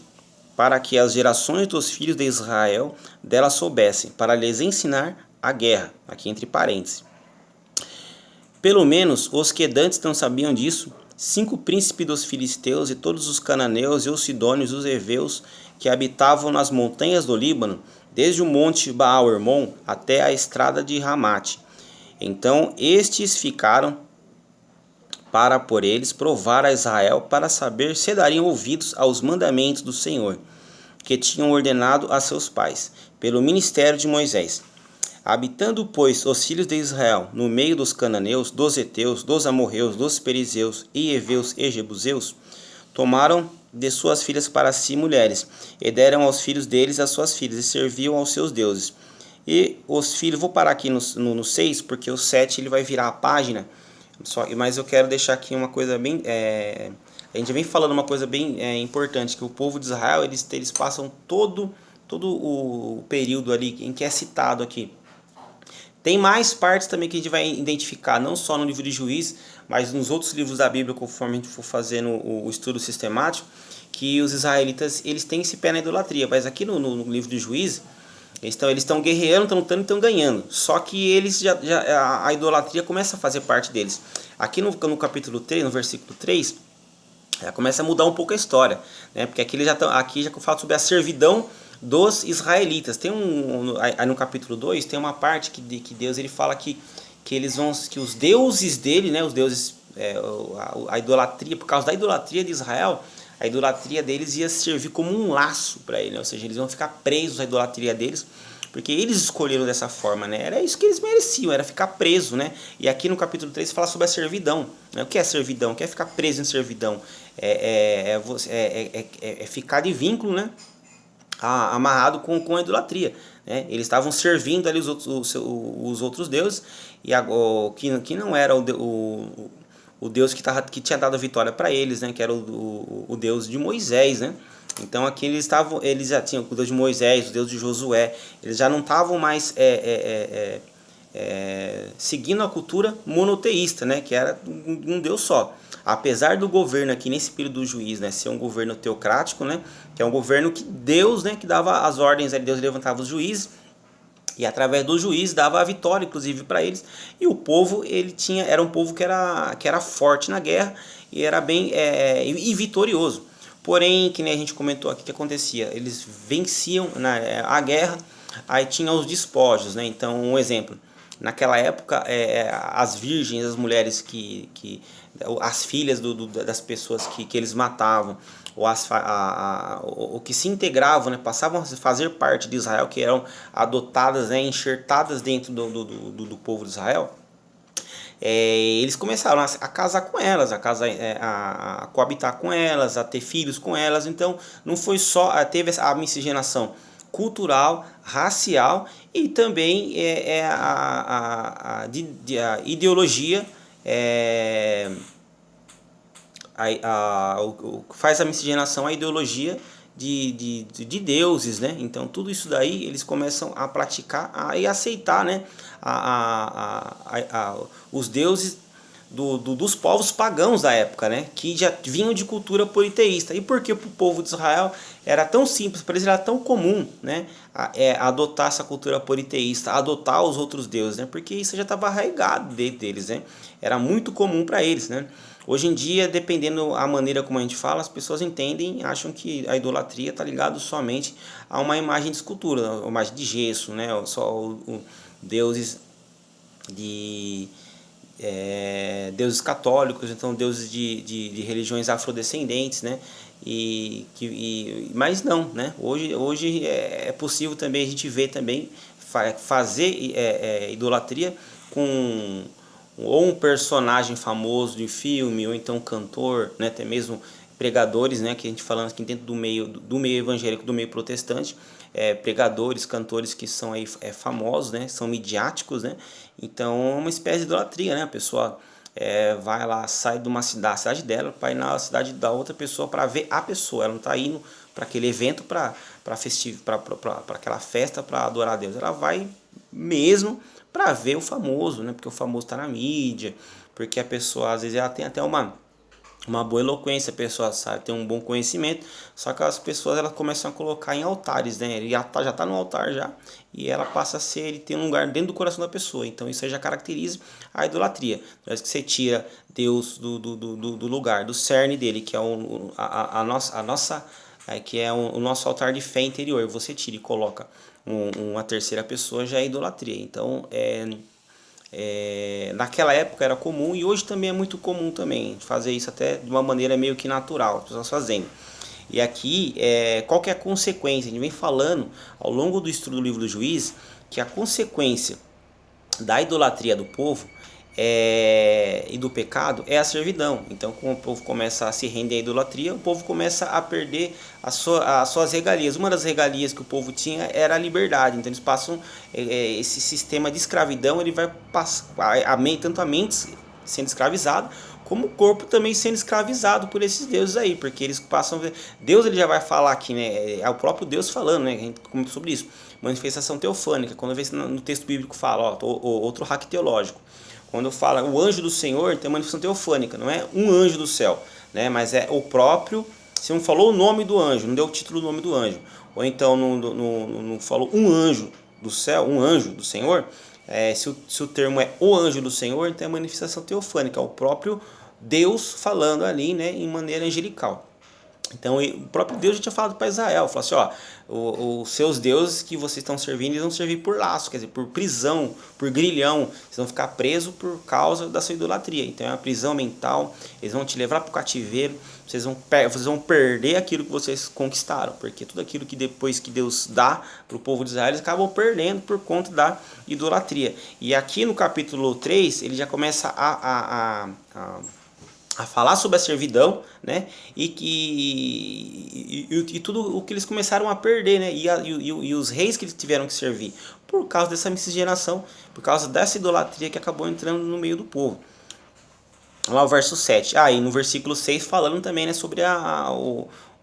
para que as gerações dos filhos de Israel dela soubessem, para lhes ensinar a guerra, aqui entre parênteses. Pelo menos os que dantes não sabiam disso, 5 príncipes dos filisteus e todos os cananeus e os sidônios e os heveus que habitavam nas montanhas do Líbano, desde o monte Baal-Hermon até a estrada de Ramate. Então estes ficaram para por eles provar a Israel, para saber se dariam ouvidos aos mandamentos do Senhor, que tinham ordenado a seus pais, pelo ministério de Moisés. Habitando, pois, os filhos de Israel no meio dos cananeus, dos heteus, dos amorreus, dos perizeus, e heveus e jebuseus, tomaram de suas filhas para si mulheres, e deram aos filhos deles as suas filhas, e serviam aos seus deuses. E os filhos, vou parar aqui no 6, porque o 7 ele vai virar a página, mas eu quero deixar aqui uma coisa bem... a gente vem falando uma coisa bem importante, que o povo de Israel, eles passam todo o período ali em que é citado aqui. Tem mais partes também que a gente vai identificar, não só no livro de Juízes, mas nos outros livros da Bíblia, conforme a gente for fazendo o estudo sistemático, que os israelitas eles têm esse pé na idolatria. Mas aqui no livro de Juízes, Eles estão guerreando, estão lutando e estão ganhando. Só que eles a idolatria começa a fazer parte deles. Aqui no capítulo 3, no versículo 3, começa a mudar um pouco a história, né? Porque aqui já fala sobre a servidão dos israelitas. Tem aí no capítulo 2 tem uma parte que Deus ele fala que que os deuses dele, né, os deuses a idolatria, por causa da idolatria de Israel, a idolatria deles ia servir como um laço para ele, né? Ou seja, eles iam ficar presos à idolatria deles, porque eles escolheram dessa forma, né? Era isso que eles mereciam, era ficar preso, né? E aqui no capítulo 3 fala sobre a servidão, né? O que é servidão? O que é ficar preso em servidão? É ficar de vínculo, né? Amarrado com a idolatria, né? Eles estavam servindo ali os outros deuses, e agora, que não era o Deus que tinha dado a vitória para eles, né? Que era o Deus de Moisés, né? Então aqui eles já tinham o Deus de Moisés, o Deus de Josué, eles já não estavam mais seguindo a cultura monoteísta, né? Que era um Deus só. Apesar do governo aqui nesse período do juiz, né, ser um governo teocrático, né, que é um governo que Deus, né, que dava as ordens, Deus levantava os juízes e através do juiz dava a vitória, inclusive para eles. E o povo era um povo que era forte na guerra e era bem e vitorioso. Porém, que nem a gente comentou aqui, que acontecia, eles venciam a guerra, aí tinha os despojos, né? Então, um exemplo. Naquela época, as virgens, as mulheres as filhas das pessoas que eles matavam, ou que se integravam, né, passavam a fazer parte de Israel, que eram adotadas, né, enxertadas dentro do povo de Israel, eles começaram a casar com elas, a coabitar com elas, a ter filhos com elas. Então não foi só, teve a miscigenação cultural, racial e também a ideologia, faz a miscigenação, a ideologia de deuses, né? Então tudo isso daí eles começam a praticar e aceitar, né? Os deuses dos povos pagãos da época, né? Que já vinham de cultura politeísta. E por que para o povo de Israel era tão simples, para eles era tão comum, né? Adotar essa cultura politeísta, adotar os outros deuses, né? Porque isso já estava arraigado dentro deles, né? Era muito comum para eles, né? Hoje em dia, dependendo a maneira como a gente fala, as pessoas acham que a idolatria está ligada somente a uma imagem de escultura, uma imagem de gesso, né? Só deuses deuses católicos, então deuses de religiões afrodescendentes, né? Mas não, né? Hoje é possível também a gente ver também fazer idolatria com ou um personagem famoso de filme, ou então cantor, né, até mesmo pregadores, né, que a gente falando aqui dentro do meio evangélico, do meio protestante, pregadores, cantores que são aí famosos, né, são midiáticos, né, então é uma espécie de idolatria, né, a pessoa vai lá, sai de uma cidade dela para ir na cidade da outra pessoa para ver a pessoa, ela não está indo para aquele evento, para aquela festa, para adorar a Deus, ela vai mesmo para ver o famoso, né? Porque o famoso está na mídia, porque a pessoa às vezes ela tem até uma boa eloquência, a pessoa sabe, tem um bom conhecimento, só que as pessoas elas começam a colocar em altares, né? Ele já tá no altar já, e ela passa a ser, ele tem um lugar dentro do coração da pessoa, então isso aí já caracteriza a idolatria. Parece que você tira Deus do lugar, do cerne dele, que é a nossa que é o nosso altar de fé interior, você tira e coloca uma terceira pessoa, já é idolatria. Então naquela época era comum e hoje também é muito comum também fazer isso, até de uma maneira meio que natural, as pessoas fazendo. E aqui, qual que é a consequência? A gente vem falando ao longo do estudo do livro do Juiz que a consequência da idolatria do povo e do pecado é a servidão. Então, como o povo começa a se render à idolatria, o povo começa a perder as suas regalias. Uma das regalias que o povo tinha era a liberdade. Então, eles passam esse sistema de escravidão, ele vai passar tanto a mente sendo escravizada, como o corpo também sendo escravizado por esses deuses aí, porque eles passam a ver. Deus ele já vai falar aqui, né? É o próprio Deus falando, né? A gente comentou sobre isso. Manifestação teofânica, quando vê no texto bíblico fala, outro hack teológico. Quando fala o anjo do Senhor, tem uma manifestação teofânica, não é um anjo do céu, né? Mas é o próprio. Você não falou o nome do anjo, não deu o título do nome do anjo. ou então não falou um anjo do céu, um anjo do Senhor, se o termo é o anjo do Senhor, então é manifestação teofânica, é o próprio Deus falando ali, né, em maneira angelical. Então o próprio Deus já tinha falado para Israel, falou assim, ó, os seus deuses que vocês estão servindo, eles vão servir por laço, quer dizer, por prisão, por grilhão, vocês vão ficar presos por causa da sua idolatria. Então é uma prisão mental, eles vão te levar para o cativeiro, vocês vão perder aquilo que vocês conquistaram, porque tudo aquilo que depois que Deus dá para o povo de Israel, eles acabam perdendo por conta da idolatria. E aqui no capítulo 3, ele já começa a falar sobre a servidão, né? E tudo o que eles começaram a perder, né? E os reis que eles tiveram que servir por causa dessa miscigenação, por causa dessa idolatria que acabou entrando no meio do povo. Lá o verso 7. E no versículo 6 falando também, né, sobre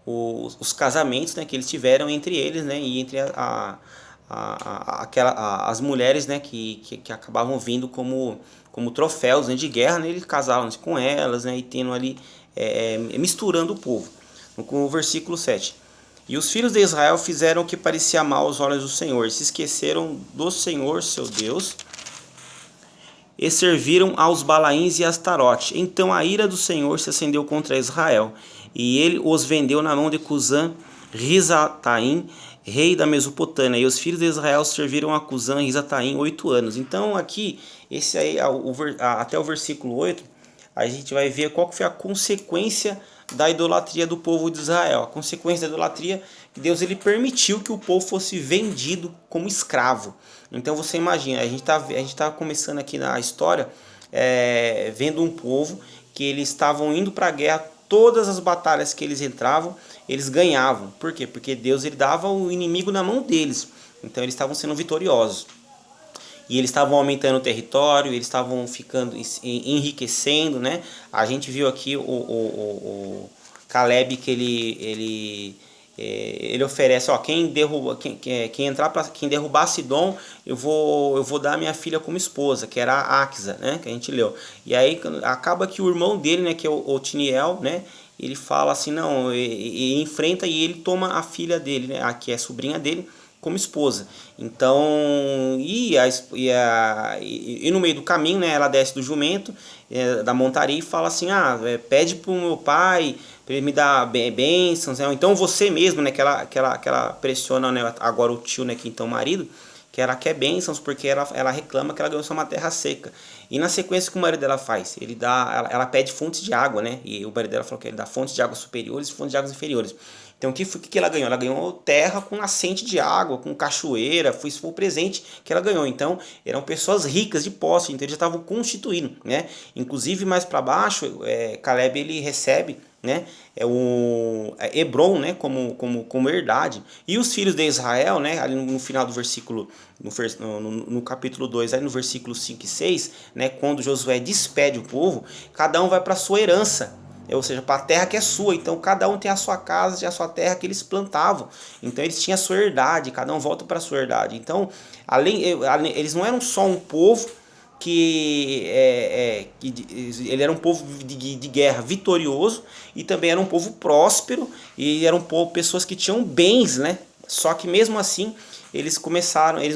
os casamentos, né, que eles tiveram entre eles, né, e entre as mulheres, né, que acabavam vindo como troféus, né, de guerra, né, eles casavam-se com elas, né, e tendo ali, misturando o povo. Com o versículo 7. E os filhos de Israel fizeram o que parecia mal aos olhos do Senhor, se esqueceram do Senhor, seu Deus, e serviram aos Balaíns e a Astarote. Então a ira do Senhor se acendeu contra Israel, e ele os vendeu na mão de Cusã Risataim, rei da Mesopotâmia. E os filhos de Israel serviram a Cusã Risataim 8 anos. Então aqui, esse aí, até o versículo 8, a gente vai ver qual que foi a consequência da idolatria do povo de Israel. A consequência da idolatria, que Deus ele permitiu que o povo fosse vendido como escravo. Então você imagina, a gente tá começando aqui na história, vendo um povo que eles estavam indo para a guerra, todas as batalhas que eles entravam, eles ganhavam. Por quê? Porque Deus ele dava o inimigo na mão deles. Então eles estavam sendo vitoriosos. E eles estavam aumentando o território, eles estavam ficando enriquecendo, né? A gente viu aqui o Caleb que ele oferece, ó, quem derrubar Sidom, eu vou dar minha filha como esposa, que era a Axa, né, que a gente leu. E aí acaba que o irmão dele, né, que é o Otiniel, né, ele fala assim, não, e enfrenta, e ele toma a filha dele, né, que é sobrinha dele, como esposa. Então, e no meio do caminho, né, ela desce do jumento, da montaria, e fala assim, pede pro meu pai para ele me dar bênçãos, né? Então você mesmo, né, que ela pressiona, né, agora o tio, né, que então o marido, que ela quer bênçãos porque ela reclama que ela ganhou só uma terra seca. E na sequência, o que o marido dela faz? Ela pede fontes de água, né? E o marido dela falou que ele dá fontes de água superiores e fontes de águas inferiores. Então o que ela ganhou? Ela ganhou terra com nascente de água, com cachoeira, foi o presente que ela ganhou. Então eram pessoas ricas de posse, então eles já estavam constituindo, né? Inclusive mais para baixo, Caleb ele recebe, né, Hebron, né, como herdade. E os filhos de Israel, né, ali no final do versículo, no capítulo 2, ali no versículo 5 e 6, né, quando Josué despede o povo, cada um vai para a sua herança, ou seja, para a terra que é sua. Então cada um tem a sua casa e a sua terra que eles plantavam. Então eles tinham a sua herdade, cada um volta para a sua herdade. Então eles não eram só um povo que ele era um povo de guerra vitorioso, e também era um povo próspero, e era um povo, pessoas que tinham bens, né? Só que mesmo assim eles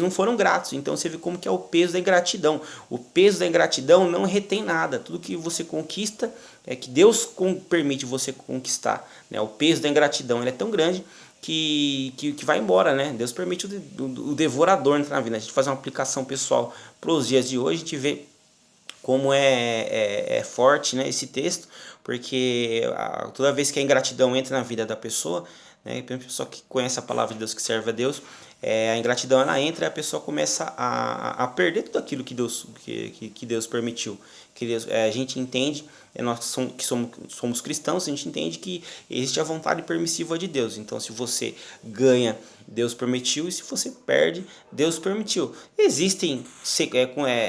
não foram gratos. Então você vê como que é o peso da ingratidão. O peso da ingratidão não retém nada. Tudo que você conquista é que Deus permite você conquistar, né? O peso da ingratidão ele é tão grande que vai embora, né? Deus permite o devorador entrar na vida. A gente faz uma aplicação pessoal para os dias de hoje, a gente vê como é forte, né, esse texto, porque toda vez que a ingratidão entra na vida da pessoa, né, a pessoa que conhece a palavra de Deus, que serve a Deus, a ingratidão ela entra e a pessoa começa a perder tudo aquilo que Deus permitiu. Que a gente entende, nós que somos cristãos, a gente entende que existe a vontade permissiva de Deus. Então se você ganha, Deus permitiu, e se você perde, Deus permitiu. Existem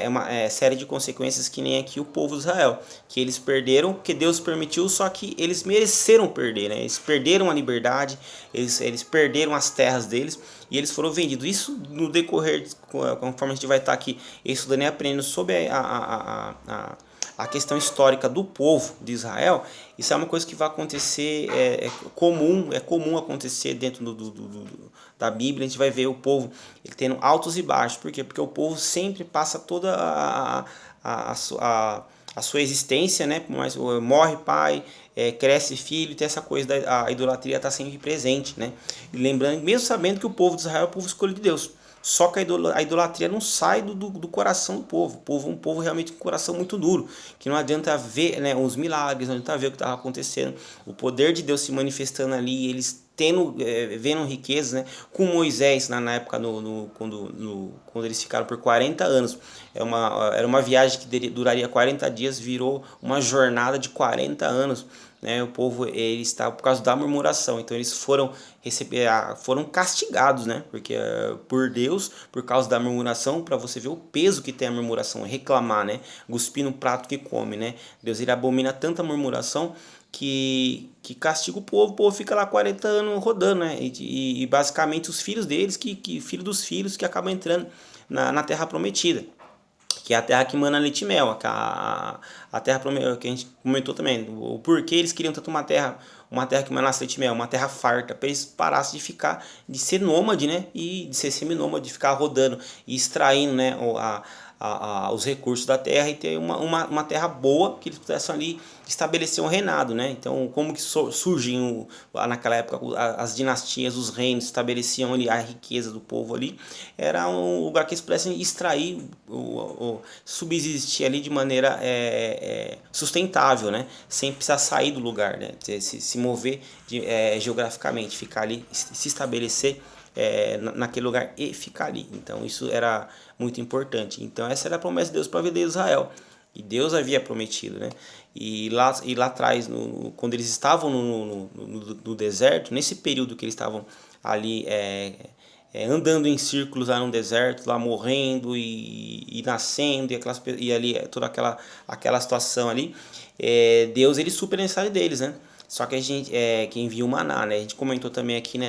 uma série de consequências, que nem aqui o povo de Israel, que eles perderam porque Deus permitiu, só que eles mereceram perder, né? Eles perderam a liberdade, eles perderam as terras deles, e eles foram vendidos. Isso no decorrer, conforme a gente vai estar aqui estudando e aprendendo sobre a a questão histórica do povo de Israel, isso é uma coisa que vai acontecer, é comum acontecer dentro da Bíblia. A gente vai ver o povo ele tendo altos e baixos. Por quê? Porque o povo sempre passa toda a sua existência, né? Mas morre pai, cresce filho, e tem essa coisa da idolatria está sempre presente, né? E lembrando, mesmo sabendo que o povo de Israel é o povo escolhido de Deus. Só que a idolatria não sai do coração do povo. O povo é um povo realmente com um coração muito duro, que não adianta ver, né, os milagres, não adianta ver o que estava acontecendo, o poder de Deus se manifestando ali, eles vendo riquezas, né? Com Moisés na época quando eles ficaram por 40 anos, era uma viagem que duraria 40 dias, virou uma jornada de 40 anos, né? O povo ele está por causa da murmuração, então eles foram castigados, né? Porque por Deus, por causa da murmuração, para você ver o peso que tem a murmuração, reclamar, né? Cuspir no prato que come, né? Deus ele abomina tanta murmuração que castiga o povo fica lá 40 anos rodando, né? E basicamente os filhos deles, filho dos filhos que acabam entrando na terra prometida, que é a terra que mana leite e mel, a terra prometida, que a gente comentou também, o porquê eles queriam tanto uma terra que manasse leite e mel, uma terra farta, para eles parassem de ser nômade, né? E de ser seminômade, de ficar rodando e extraindo, né? Os recursos da terra e ter uma terra boa que eles pudessem ali estabelecer um reinado, né? Então, como que surgem naquela época as dinastias, os reinos estabeleciam ali a riqueza do povo ali, era um lugar que eles pudessem extrair, subsistir ali de maneira sustentável, né? Sem precisar sair do lugar, né? Se mover geograficamente, ficar ali, se estabelecer naquele lugar e ficar ali. Então isso era muito importante. Então essa era a promessa de Deus para a vida de Israel. E Deus havia prometido, né? E lá atrás, quando eles estavam no deserto, nesse período que eles estavam ali andando em círculos lá no deserto, lá morrendo e nascendo, e ali toda aquela situação ali, Deus ele supera a necessidade deles, né? Só que a gente, que envia o maná, né? A gente comentou também aqui, né,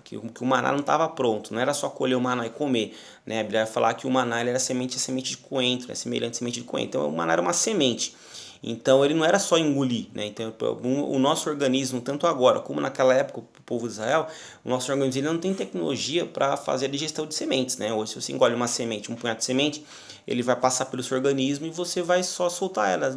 que o maná não estava pronto, não era só colher o maná e comer, né? A Bíblia vai falar que o maná ele era semente de coentro, né? Semelhante à semente de coentro. Então o maná era uma semente. Então ele não era só engolir, né? Então o nosso organismo, tanto agora como naquela época, o povo de Israel, o nosso organismo ele não tem tecnologia para fazer a digestão de sementes, né? Hoje se você engole uma semente, um punhado de semente, ele vai passar pelo seu organismo e você vai só soltar elas,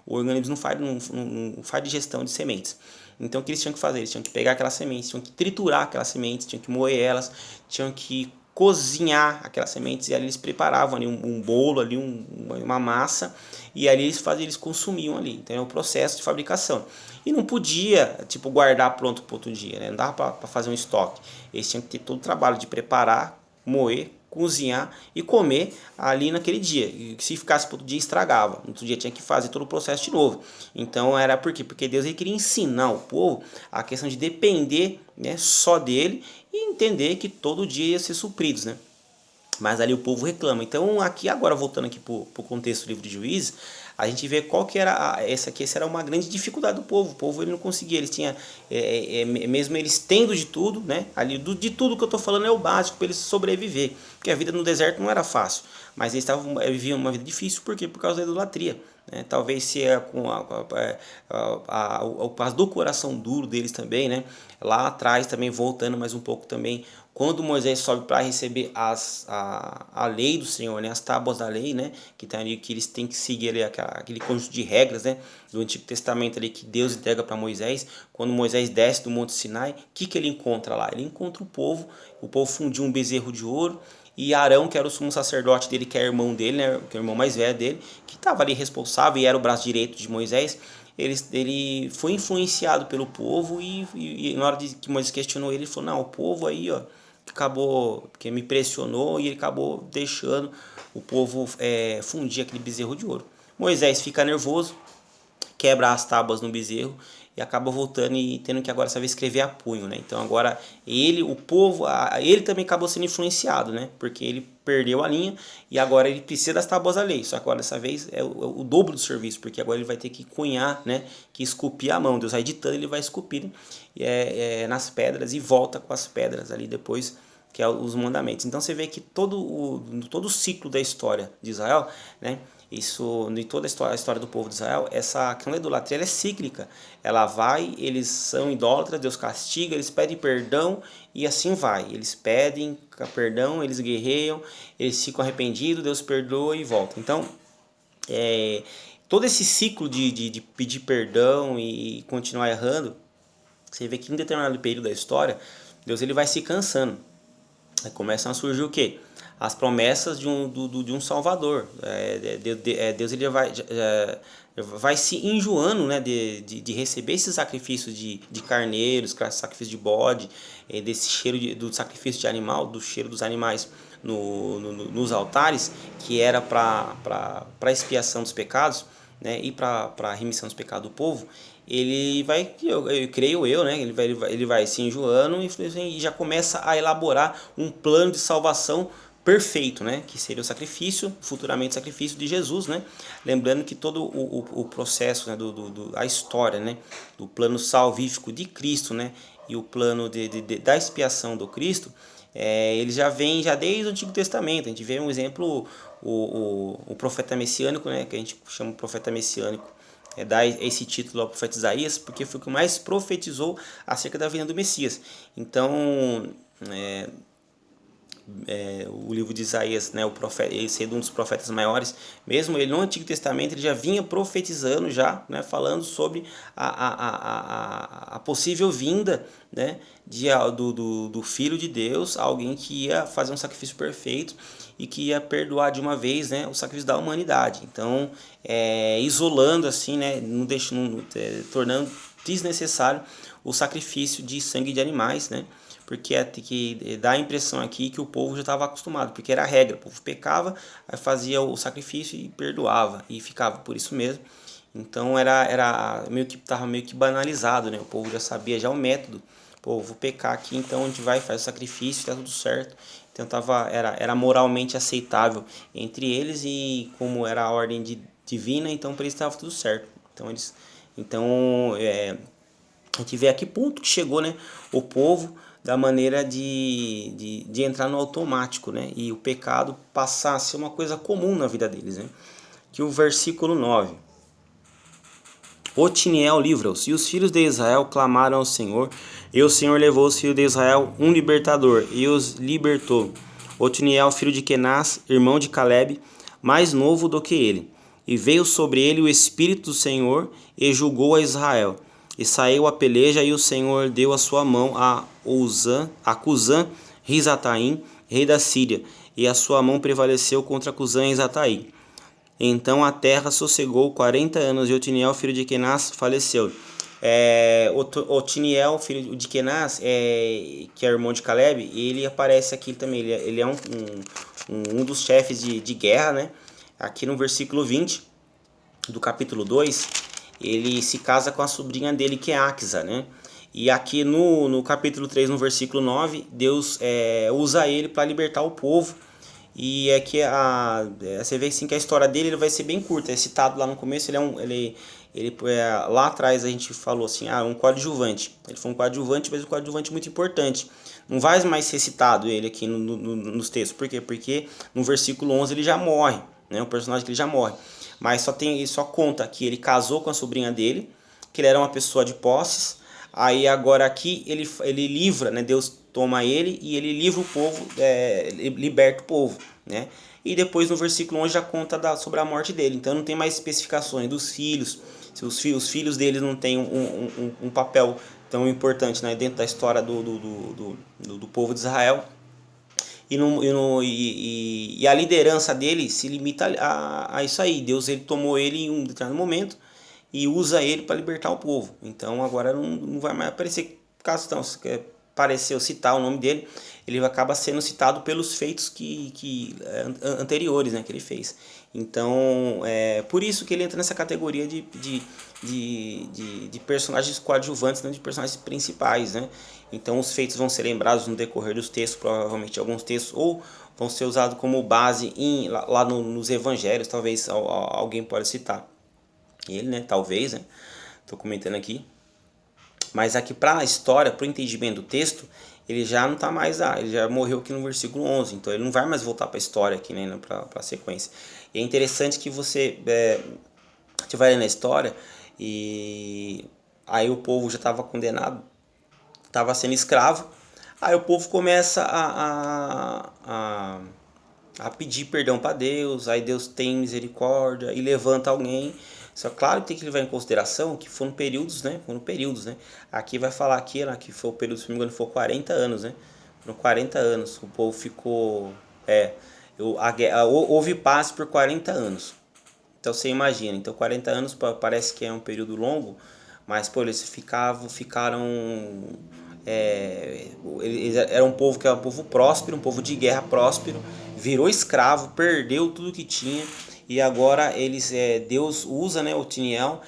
o organismo não faz digestão de sementes. Então o que eles tinham que fazer? Eles tinham que pegar aquelas sementes, tinham que triturar aquelas sementes, tinham que moer elas, tinham que cozinhar aquelas sementes, e ali eles preparavam ali um bolo, ali uma massa, e ali eles consumiam ali. Então é o processo de fabricação. E não podia tipo guardar pronto para outro dia, né? Não dava para fazer um estoque. Eles tinham que ter todo o trabalho de preparar, moer, cozinhar e comer ali naquele dia. E se ficasse para outro dia, estragava. No outro dia tinha que fazer todo o processo de novo. Então era por quê? Porque Deus ele queria ensinar o povo a questão de depender, né, só dele, e entender que todo dia ia ser supridos, né? Mas ali o povo reclama. Então aqui agora, voltando aqui para o contexto do livro de Juízes, a gente vê qual que era essa era uma grande dificuldade do povo. O povo ele não conseguia, eles tinham, mesmo eles tendo de tudo, né? Ali de tudo que eu estou falando é o básico para eles sobreviver, porque a vida no deserto não era fácil, mas eles viviam uma vida difícil. Por quê? Por causa da idolatria, né? Talvez se com o caso do coração duro deles também, né? Lá atrás também, voltando mais um pouco também, quando Moisés sobe para receber a lei do Senhor, né, as tábuas da lei, né, que tá ali, que eles têm que seguir ali aquele conjunto de regras, né, do Antigo Testamento ali que Deus entrega para Moisés. Quando Moisés desce do Monte Sinai, o que ele encontra lá? Ele encontra o povo fundiu um bezerro de ouro, e Arão, que era o sumo sacerdote dele, que é irmão dele, né, que é o irmão mais velho dele, que estava ali responsável e era o braço direito de Moisés. Ele foi influenciado pelo povo, e na hora que Moisés questionou ele falou: não, o povo aí, ó, acabou, que me pressionou, e ele acabou deixando o povo fundir aquele bezerro de ouro. Moisés fica nervoso, quebra as tábuas no bezerro e acaba voltando e tendo que agora saber escrever a punho, né? Então agora o povo, ele também acabou sendo influenciado, né? Porque ele perdeu a linha e agora ele precisa das tábuas da lei. Só que agora dessa vez é o dobro do serviço, porque agora ele vai ter que cunhar, né? Que esculpir a mão. Deus vai editando, ele vai esculpir nas pedras e volta com as pedras ali depois, que é os mandamentos. Então você vê que todo o ciclo da história de Israel, né, Isso, em toda a história do povo de Israel, essa questão da idolatria ela é cíclica. Ela vai, eles são idólatras, Deus castiga, eles pedem perdão e assim vai. Eles pedem perdão, eles guerreiam, eles ficam arrependidos, Deus perdoa e volta. Então, todo esse ciclo de pedir perdão e continuar errando, você vê que em determinado período da história, Deus ele vai se cansando. Aí começam a surgir o quê? As promessas de um Salvador. Deus ele vai se enjoando, né, de receber esses sacrifícios de carneiros, sacrifício de bode, desse cheiro do sacrifício de animal, do cheiro dos animais nos altares, que era para expiação dos pecados, né, e para a remissão dos pecados do povo. Ele vai, creio eu, né, ele vai se enjoando e já começa a elaborar um plano de salvação perfeito, né, que seria o sacrifício, futuramente o sacrifício de Jesus, né, lembrando que todo o processo, né, a história, né, do plano salvífico de Cristo, né, e o plano da expiação do Cristo, ele já vem já desde o Antigo Testamento. A gente vê um exemplo, o profeta messiânico, né, que a gente chama de profeta messiânico, dá esse título ao profeta Isaías, porque foi o que mais profetizou acerca da vinda do Messias. Então, o livro de Isaías, né, o profeta, ele sendo um dos profetas maiores, mesmo ele no Antigo Testamento, ele já vinha profetizando, já, né, falando sobre a possível vinda, né, do Filho de Deus, alguém que ia fazer um sacrifício perfeito e que ia perdoar de uma vez, né, o sacrifício da humanidade. Então, isolando assim, né, tornando desnecessário o sacrifício de sangue de animais, né, porque que dá a impressão aqui que o povo já estava acostumado, porque era a regra, o povo pecava, aí fazia o sacrifício e perdoava, e ficava por isso mesmo. Então era estava meio que banalizado, né? O povo já sabia já o método. Pô, vou pecar aqui, então a gente vai, faz o sacrifício, está tudo certo. Então era moralmente aceitável entre eles, e como era a ordem divina, então para eles estava tudo certo. Então a gente vê a que ponto que chegou, né, o povo, da maneira de entrar no automático, né, e o pecado passar a ser uma coisa comum na vida deles, né. Que o versículo 9: Otiniel livra-os, e os filhos de Israel clamaram ao Senhor, e o Senhor levou os filhos de Israel um libertador, e os libertou. Otiniel, filho de Kenaz, irmão de Caleb, mais novo do que ele. E veio sobre ele o Espírito do Senhor, e julgou a Israel. E saiu a peleja, e o Senhor deu a sua mão a Cusã Risataim, rei da Síria, e a sua mão prevaleceu contra Cusã e Risataim. Então a terra sossegou 40 anos, e Otiniel, filho de Kenaz, faleceu. Otiniel, filho de Kenaz, que é irmão de Caleb, ele aparece aqui também. Ele é um dos chefes de guerra, né? Aqui no versículo 20 do capítulo 2, ele se casa com a sobrinha dele, que é Axa, né? E aqui no capítulo 3, no versículo 9, Deus usa ele para libertar o povo. E é que você vê assim que a história dele ele vai ser bem curta. É citado lá no começo, lá atrás a gente falou assim, um coadjuvante. Ele foi um coadjuvante, mas um coadjuvante muito importante. Não vai mais ser citado ele aqui nos textos. Por quê? Porque no versículo 11 ele já morre, né? Um personagem que ele já morre. Mas ele só conta que ele casou com a sobrinha dele, que ele era uma pessoa de posses. Aí agora aqui ele livra, né? Deus toma ele e ele livra o povo, liberta o povo, né? E depois no versículo 11 já conta sobre a morte dele. Então não tem mais especificações dos filhos, se os filhos dele não têm um papel tão importante, né, dentro da história do povo de Israel. E a liderança dele se limita a isso aí. Deus ele tomou ele em um determinado momento e usa ele para libertar o povo. Então agora não vai mais aparecer, caso não, se quer aparecer ou citar o nome dele, ele acaba sendo citado pelos feitos anteriores, né, que ele fez. Então por isso que ele entra nessa categoria de personagens coadjuvantes, não de personagens principais, né? Então os feitos vão ser lembrados no decorrer dos textos, provavelmente alguns textos, ou vão ser usados como base lá nos evangelhos, talvez alguém pode citar ele, né? Talvez, né? Tô comentando aqui. Mas aqui para a história, para o entendimento do texto, ele já não está mais lá, ele já morreu aqui no versículo 11, então ele não vai mais voltar para a história aqui, né, para a sequência. E é interessante que a gente vai ler na história e aí o povo já estava condenado, estava sendo escravo. Aí o povo começa a pedir perdão para Deus, aí Deus tem misericórdia e levanta alguém. Só claro que tem que levar em consideração que foram períodos, né? Foram períodos, né? Aqui vai falar aqui, né, que foi o período, se não me engano, foi 40 anos, né? Foram 40 anos. O povo ficou. Houve paz por 40 anos. Então você imagina, então 40 anos parece que é um período longo, mas pô, ficaram. Eles eram um povo que era um povo próspero, um povo de guerra próspero, virou escravo, perdeu tudo que tinha e agora Deus usa, né, Otiniel,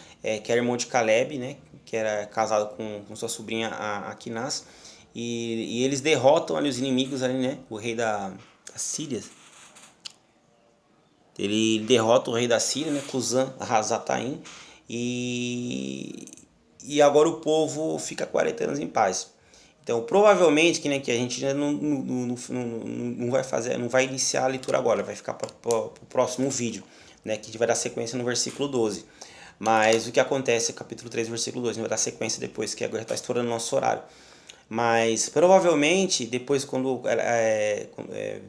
que era irmão de Caleb, né, que era casado com sua sobrinha Aquinas, e eles derrotam ali os inimigos ali, né, o rei da Síria. Ele derrota o rei da Síria, né, Cusã Arrasataim, e, e agora o povo fica 40 anos em paz. Então, provavelmente, que a gente não vai fazer, não vai iniciar a leitura agora, vai ficar para o próximo vídeo, né, que vai dar sequência no versículo 12. Mas o que acontece, capítulo 3, versículo 12, vai dar sequência depois, que agora está estourando o nosso horário. Mas provavelmente depois quando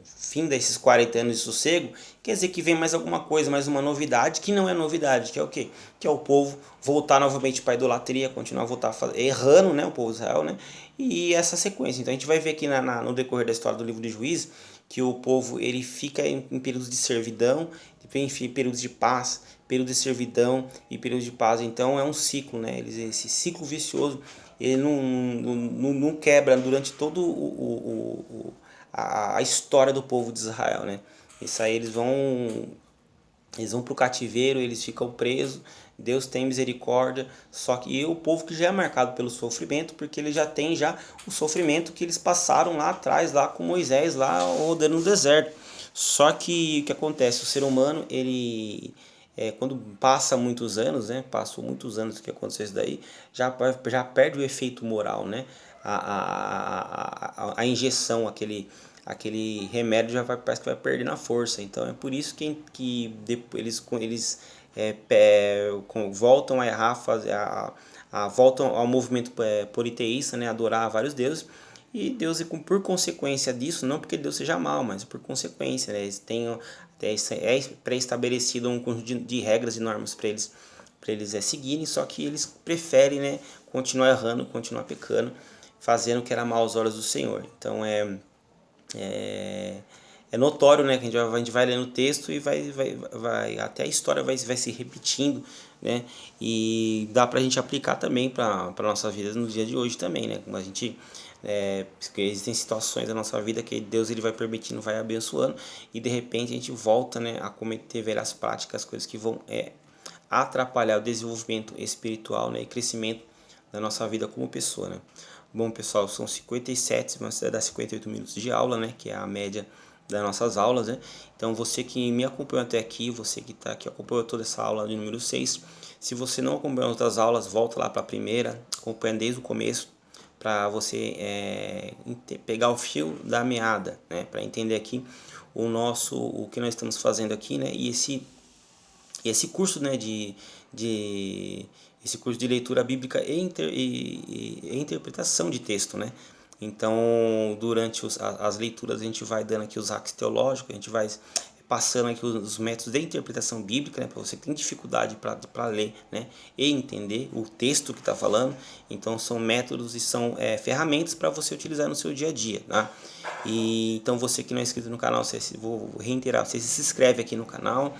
fim desses 40 anos de sossego, quer dizer que vem mais alguma coisa, mais uma novidade, que não é novidade, que é o quê? Que é o povo voltar novamente para a idolatria, continuar a voltar errando, né, o povo de Israel, né? E essa sequência. Então a gente vai ver aqui no decorrer da história do livro de Juízes que o povo ele fica em períodos de servidão, enfim, períodos de paz, período de servidão e período de paz. Então é um ciclo, né? Esse ciclo vicioso ele não quebra durante todo a história do povo de Israel, né? Isso aí eles vão para o cativeiro, eles ficam presos, Deus tem misericórdia, só que o povo que já é marcado pelo sofrimento, porque ele já tem o sofrimento que eles passaram lá atrás, lá com Moisés, lá rodando no deserto. Só que o que acontece? O ser humano, quando passa muitos anos, né? Passou muitos anos que aconteceu isso daí, já perde o efeito moral, né? A injeção, aquele remédio parece que vai perder na força. Então é por isso que eles voltam a errar, voltam ao movimento politeísta, né? Adorar vários deuses. E Deus, por consequência disso, não porque Deus seja mal, mas por consequência, né? Eles têm pré-estabelecido um conjunto de regras e normas para eles seguirem, só que eles preferem, né, continuar errando, continuar pecando, fazendo o que era mal aos olhos do Senhor. Então é notório, né, que a gente vai lendo o texto e até a história vai se repetindo, né, e dá pra gente aplicar também para nossa vida no dia de hoje também, né, como a gente porque existem situações da nossa vida que Deus ele vai permitindo, vai abençoando e de repente a gente volta, né, a cometer velhas práticas, coisas que vão atrapalhar o desenvolvimento espiritual, né, e crescimento da nossa vida como pessoa, né. Bom, pessoal, são 57, mas vai dar 58 minutos de aula, né, que é a média das nossas aulas, né? Então você que me acompanhou até aqui, você que está aqui acompanhou toda essa aula de número 6, se você não acompanhou as outras aulas, volta lá para a primeira, acompanha desde o começo, para você pegar o fio da meada, né? Para entender aqui o que nós estamos fazendo aqui, né? E esse curso, né, esse curso de leitura bíblica e interpretação de texto, né? Então, durante as leituras, a gente vai dando aqui os hacks teológicos, a gente vai passando aqui os métodos de interpretação bíblica, né, para você que tem dificuldade para ler, né, e entender o texto que está falando. Então, são métodos e são ferramentas para você utilizar no seu dia a dia, tá? E, então, você que não é inscrito no canal, vou reiterar, você se inscreve aqui no canal,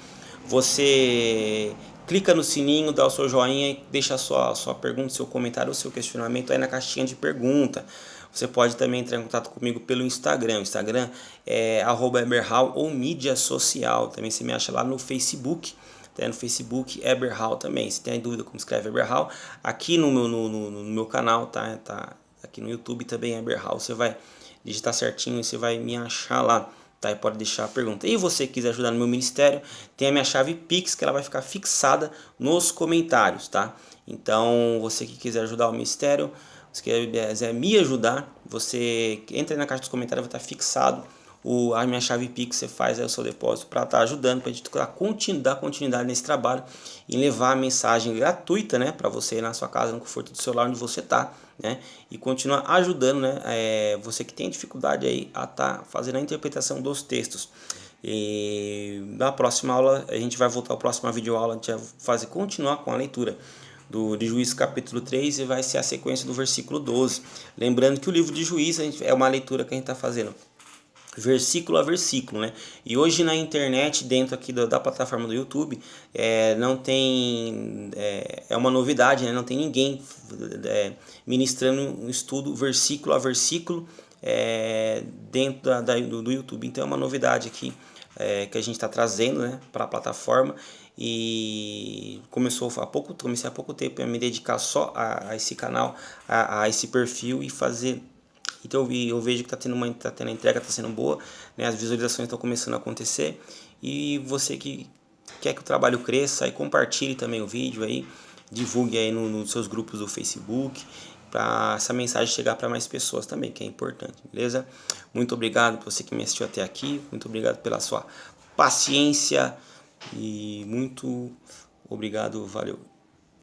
você clica no sininho, dá o seu joinha e deixa a sua pergunta, seu comentário, o seu questionamento aí na caixinha de pergunta. Você pode também entrar em contato comigo pelo Instagram. O Instagram é @eberhal ou mídia social. Também você me acha lá no Facebook. No Facebook Eberhal também. Se tem dúvida como escreve Eberhal, aqui no meu canal, tá? Aqui no YouTube também é Eberhal. Você vai digitar certinho e você vai me achar lá. Tá, e pode deixar a pergunta. E você que quiser ajudar no meu ministério, tem a minha chave Pix, que ela vai ficar fixada nos comentários, tá? Então, você que quiser ajudar o ministério, se quiser me ajudar, você entra aí na caixa dos comentários, vai estar fixado a minha chave Pix, você faz aí o seu depósito para estar ajudando, para a gente dar continuidade nesse trabalho e levar a mensagem gratuita, né, para você ir na sua casa, no conforto do celular onde você está, né, e continuar ajudando, né, você que tem dificuldade aí a estar fazendo a interpretação dos textos. E na próxima aula, a gente vai voltar ao próximo videoaula, a gente vai continuar com a leitura de Juízes capítulo 3 e vai ser a sequência do versículo 12. Lembrando que o livro de Juízes é uma leitura que a gente está fazendo versículo a versículo, né? E hoje na internet, dentro aqui da plataforma do YouTube, não tem, é uma novidade, né? Não tem ninguém ministrando um estudo versículo a versículo dentro do YouTube. Então é uma novidade aqui que a gente está trazendo, né, para a plataforma. E comecei há pouco tempo a me dedicar só a esse canal, a esse perfil e fazer. Então eu vejo que tá tendo a entrega está sendo boa, né? As visualizações estão começando a acontecer. E você que quer que o trabalho cresça, aí compartilhe também o vídeo aí, divulgue aí nos seus grupos do Facebook, para essa mensagem chegar para mais pessoas também, que é importante, beleza? Muito obrigado por você que me assistiu até aqui, muito obrigado pela sua paciência e muito obrigado, valeu.